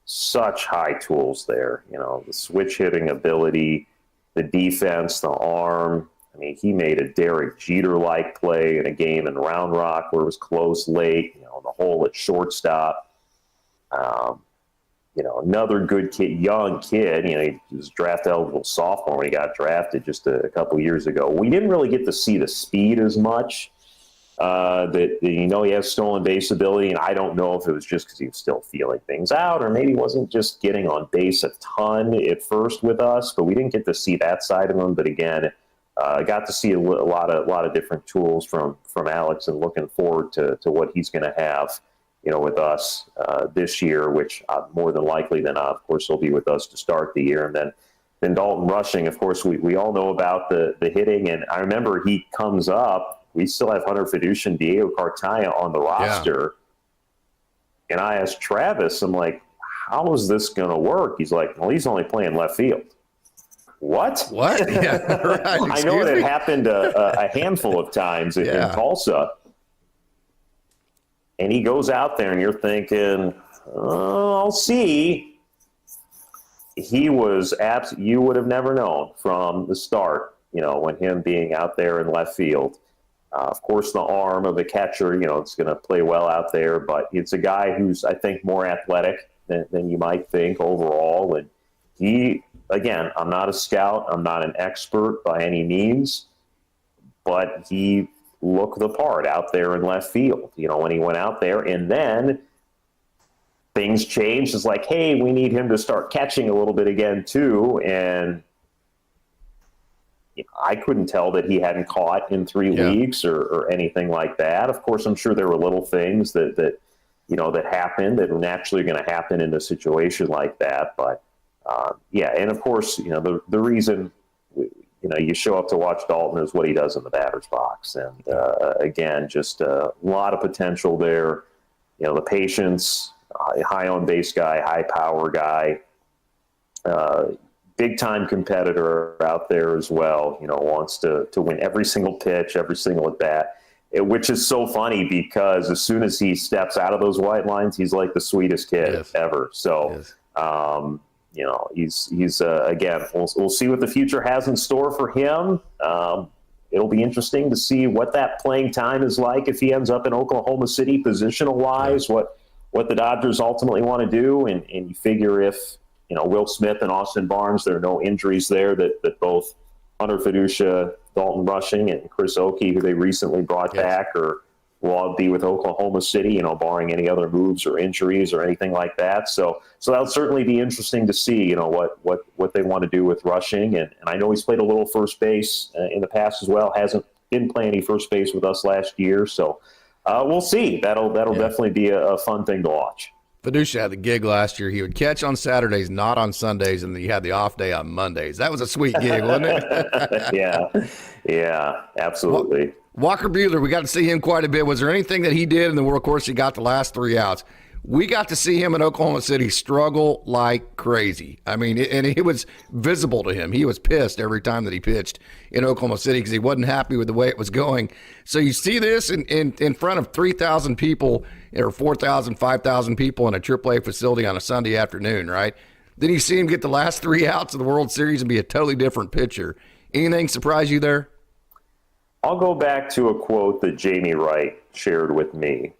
such high tools there. The switch hitting ability, the defense, the arm. I mean, he made a Derek Jeter-like play in a game in Round Rock where it was close late, the hole at shortstop. Another good kid, young kid. He was draft eligible sophomore when he got drafted just a couple years ago. We didn't really get to see the speed as much. He has stolen base ability, and I don't know if it was just because he was still feeling things out, or maybe he wasn't just getting on base a ton at first with us. But we didn't get to see that side of him. But again, got to see a lot of different tools from Alex, and looking forward to what he's going to have, with us this year, which more than likely than not, of course, he'll be with us to start the year. And then Dalton Rushing, of course, we all know about the hitting. And I remember he comes up. We still have Hunter Fiducia and Diego Cartaya on the roster. Yeah. And I asked Travis, I'm like, how is this going to work? He's like, well, he's only playing left field. What? Yeah, right. I know it happened a handful of times in Tulsa. And he goes out there and you're thinking, oh, I'll see. He was you would have never known from the start, when him being out there in left field. Of course, the arm of the catcher, it's going to play well out there, but it's a guy who's, I think, more athletic than you might think overall. And he, again, I'm not a scout. I'm not an expert by any means, but he looked the part out there in left field, when he went out there. And then things changed. It's like, hey, we need him to start catching a little bit again, too. And I couldn't tell that he hadn't caught in 3 weeks or anything like that. Of course, I'm sure there were little things that happened that were naturally going to happen in a situation like that. But and of course, the reason you show up to watch Dalton is what he does in the batter's box, and again, just a lot of potential there. The patience, high on base guy, high power guy. Big time competitor out there as well, wants to win every single pitch, every single at bat, which is so funny because as soon as he steps out of those white lines, he's like the sweetest kid ever. So, he's again, we'll see what the future has in store for him. It'll be interesting to see what that playing time is like if he ends up in Oklahoma City positional wise, what the Dodgers ultimately want to do. And you figure if, Will Smith and Austin Barnes, there are no injuries there, that both Hunter Fiducia, Dalton Rushing, and Chris Oakey, who they recently brought back, or will all be with Oklahoma City, barring any other moves or injuries or anything like that. So that'll certainly be interesting to see, what they want to do with Rushing. And I know he's played a little first base in the past as well. Hasn't been playing any first base with us last year. So we'll see. That'll definitely be a fun thing to watch. Fiducia had the gig last year. He would catch on Saturdays, not on Sundays, and he had the off day on Mondays. That was a sweet gig, wasn't it? Yeah, absolutely. Walker Buehler, we got to see him quite a bit. Was there anything that he did in the World Course? He got the last 3 outs. We got to see him in Oklahoma City struggle like crazy. I mean, and it was visible to him. He was pissed every time that he pitched in Oklahoma City because he wasn't happy with the way it was going. So you see this in front of 3,000 people or 4,000, 5,000 people in a AAA facility on a Sunday afternoon, right? Then you see him get the last 3 outs of the World Series and be a totally different pitcher. Anything surprise you there? I'll go back to a quote that Jamie Wright shared with me.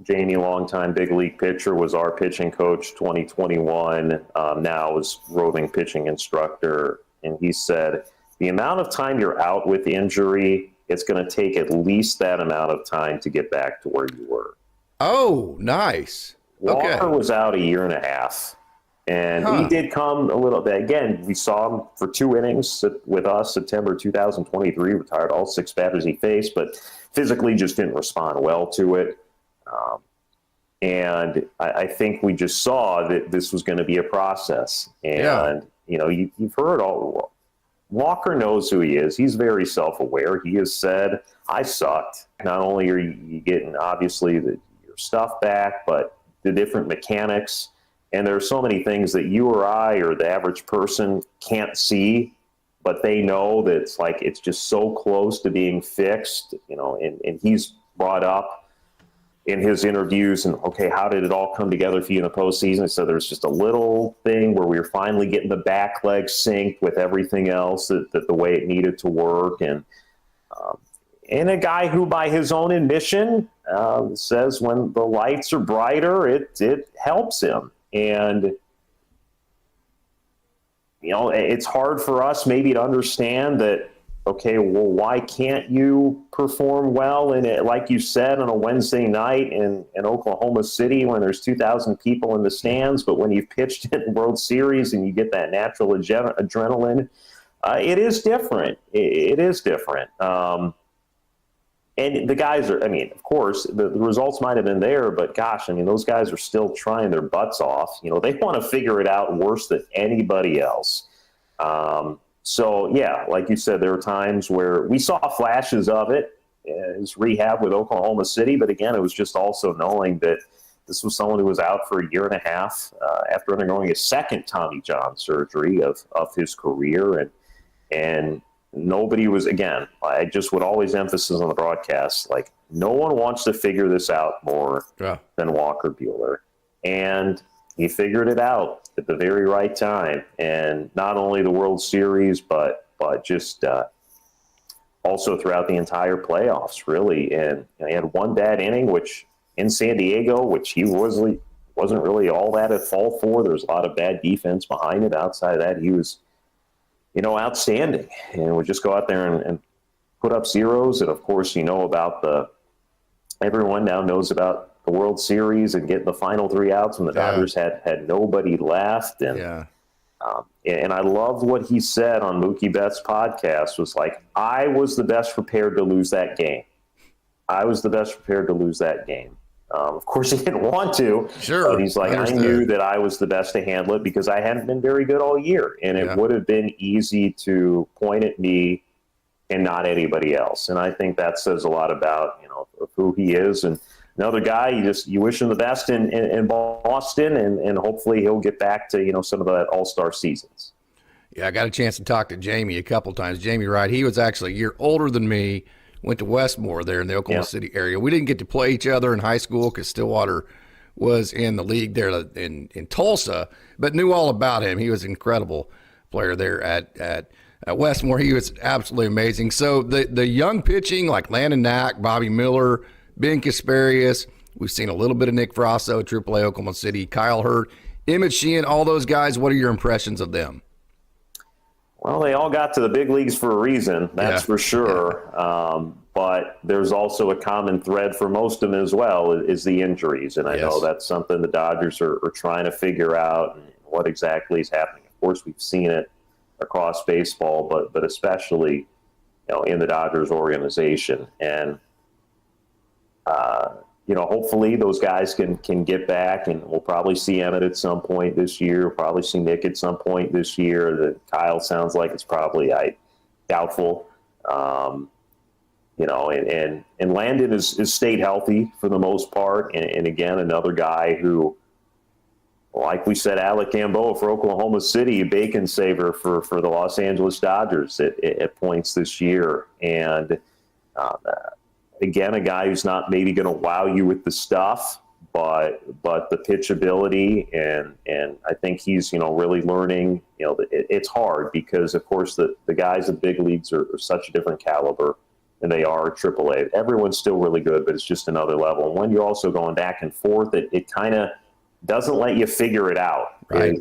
Jamie, longtime big league pitcher, was our pitching coach 2021, now is roving pitching instructor. And he said, the amount of time you're out with injury, it's going to take at least that amount of time to get back to where you were. Oh, nice. Walker was out 1.5 years. And he did come a little bit. Again, we saw him for 2 innings with us, September 2023, retired all 6 batters he faced, but physically just didn't respond well to it. And I think we just saw that this was going to be a process. And, you've heard all. Walker knows who he is. He's very self-aware. He has said, I sucked. Not only are you getting, obviously, your stuff back, but the different mechanics. And there are so many things that you or I or the average person can't see, but they know that it's just so close to being fixed, and he's brought up in his interviews and, okay, how did it all come together for you in the postseason? So there's just a little thing where we were finally getting the back leg synced with everything else that the way it needed to work. And a guy who, by his own admission, says when the lights are brighter, it helps him. And, it's hard for us maybe to understand that, okay, well, why can't you perform well in it, like you said, on a Wednesday night in Oklahoma City when there's 2,000 people in the stands, but when you've pitched in the World Series and you get that natural adrenaline, it is different. It is different. And the guys are, of course, the results might have been there, but gosh, those guys are still trying their butts off. They want to figure it out worse than anybody else. So, yeah, like you said, there were times where we saw flashes of it as rehab with Oklahoma City. But again, it was just also knowing that this was someone who was out for a year and a half after undergoing his second Tommy John surgery of his career. And nobody was, again, I just would always emphasize on the broadcast, no one wants to figure this out more than Walker Buehler. And he figured it out at the very right time. And not only the World Series, but just also throughout the entire playoffs, really. And he had one bad inning, which in San Diego, which he wasn't really all that at fault for. There's a lot of bad defense behind it. Outside of that, he was, outstanding. And would just go out there and put up zeros. And, of course, everyone now knows about the World Series and getting the final 3 outs when the Dodgers had nobody left. And and I loved what he said on Mookie Betts' podcast was I was the best prepared to lose that game. Of course, he didn't want to. Sure. But he's I knew that I was the best to handle it because I hadn't been very good all year. And it would have been easy to point at me and not anybody else. And I think that says a lot about, of who he is. And another guy, you wish him the best in Boston, and hopefully he'll get back to, some of the all-star seasons. Yeah, I got a chance to talk to Jamie a couple times. Jamie Wright, he was actually a year older than me, went to Westmore there in the Oklahoma City area. We didn't get to play each other in high school because Stillwater was in the league there in Tulsa, but knew all about him. He was an incredible player there at Westmore. He was absolutely amazing. So the young pitching like Landon Knack, Bobby Miller, Ben Kasparius, we've seen a little bit of Nick Frasso, AAA Oklahoma City, Kyle Hurt, Emmett Sheehan, all those guys. What are your impressions of them? Well, they all got to the big leagues for a reason, that's for sure. But there's also a common thread for most of them as well is the injuries. And I know that's something the Dodgers are trying to figure out and what exactly is happening. Of course, we've seen it across baseball, but especially in the Dodgers organization. And hopefully those guys can get back, and we'll probably see Emmett at some point this year. We'll probably see Nick at some point this year. That Kyle sounds like it's probably doubtful. And Landon is stayed healthy for the most part. And again, another guy who, like we said, Alec Gamboa for Oklahoma City, a bacon saver for the Los Angeles Dodgers at points this year. And again, a guy who's not maybe going to wow you with the stuff, but the pitchability, and I think he's really learning. It's hard because of course the guys in the big leagues are such a different caliber than they are at AAA. Everyone's still really good, but it's just another level. And when you're also going back and forth, it kind of doesn't let you figure it out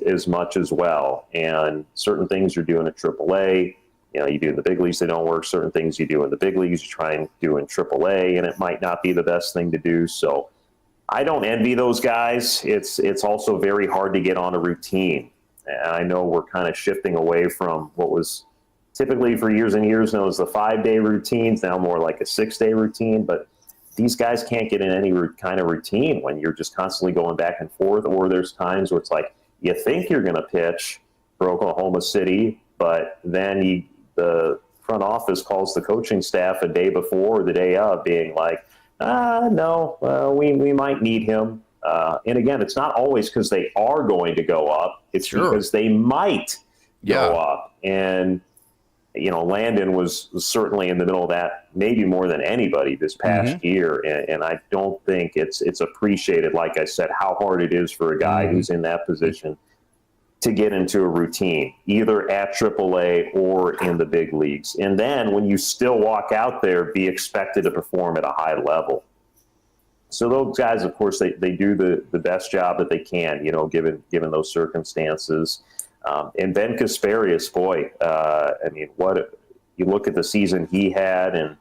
as much as well. And certain things you're doing at AAA. You do in the big leagues, they don't work. Certain things you do in the big leagues, you try and do in AAA, and it might not be the best thing to do. So I don't envy those guys. It's also very hard to get on a routine. And I know we're kind of shifting away from what was typically for years and years known as the 5-day routines, now more like a 6-day routine. But these guys can't get in any kind of routine when you're just constantly going back and forth, or there's times where it's like you think you're going to pitch for Oklahoma City, but then the front office calls the coaching staff a day before or the day of being like, no, we might need him. And again, it's not always because they are going to go up. It's because they might go up. And, Landon was certainly in the middle of that, maybe more than anybody this past year. And I don't think it's appreciated, like I said, how hard it is for a guy who's in that position to get into a routine, either at AAA or in the big leagues. And then when you still walk out there, be expected to perform at a high level. So those guys, of course, they do the best job that they can, given those circumstances. And Ben Kasparius, boy, what you look at the season he had, and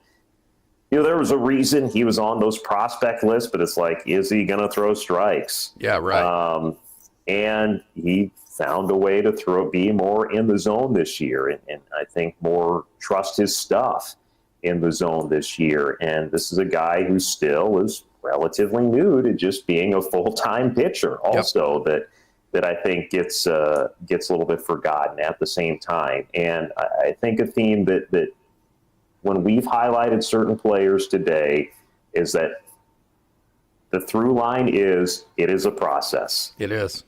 there was a reason he was on those prospect lists, but it's like, is he going to throw strikes? Yeah, right. And he found a way to be more in the zone this year, and I think more trust his stuff in the zone this year. And this is a guy who still is relatively new to just being a full-time pitcher also, that I think gets a little bit forgotten at the same time. And I think a theme that when we've highlighted certain players today is that the through line is it is a process. It is.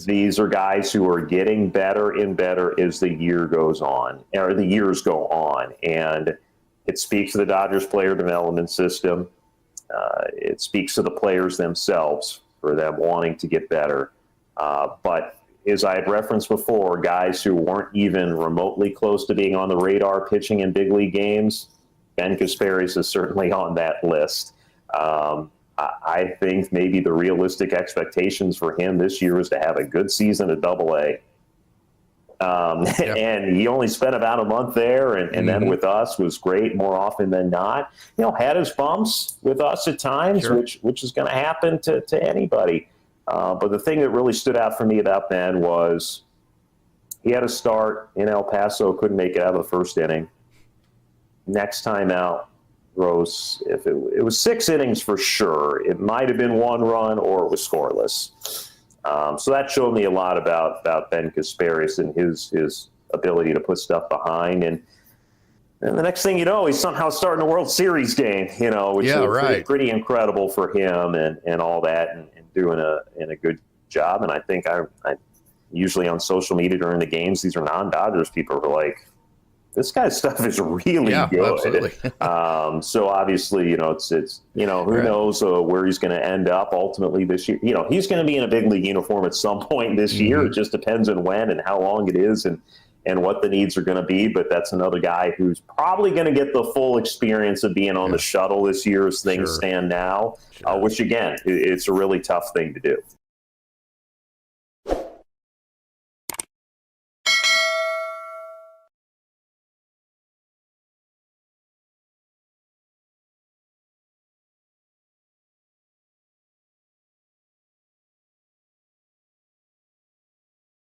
These are guys who are getting better and better as the year goes on, or the years go on. And it speaks to the Dodgers player development system. It speaks to the players themselves for them wanting to get better. But as I had referenced before, guys who weren't even remotely close to being on the radar pitching in big league games, Ben Kasparius is certainly on that list. I think maybe the realistic expectations for him this year is to have a good season at AA. And he only spent about a month there, and then with us was great more often than not. Had his bumps with us at times, which is going to happen to anybody. But the thing that really stood out for me about Ben was he had a start in El Paso, couldn't make it out of the first inning. Next time out, Rose, if it was 6 innings for sure, it might have been 1 run or it was scoreless. So that showed me a lot about Ben Kasparius and his ability to put stuff behind. And the next thing you know, he's somehow starting a World Series game, which is pretty incredible for him and all that, and doing a good job. And I think I usually on social media during the games, these are non-Dodgers people are like, this guy's stuff is really good. Absolutely. So obviously, it's who knows where he's going to end up ultimately this year. He's going to be in a big league uniform at some point this year. It just depends on when and how long it is and what the needs are going to be. But that's another guy who's probably going to get the full experience of being on the shuttle this year as things stand now, which again, it's a really tough thing to do.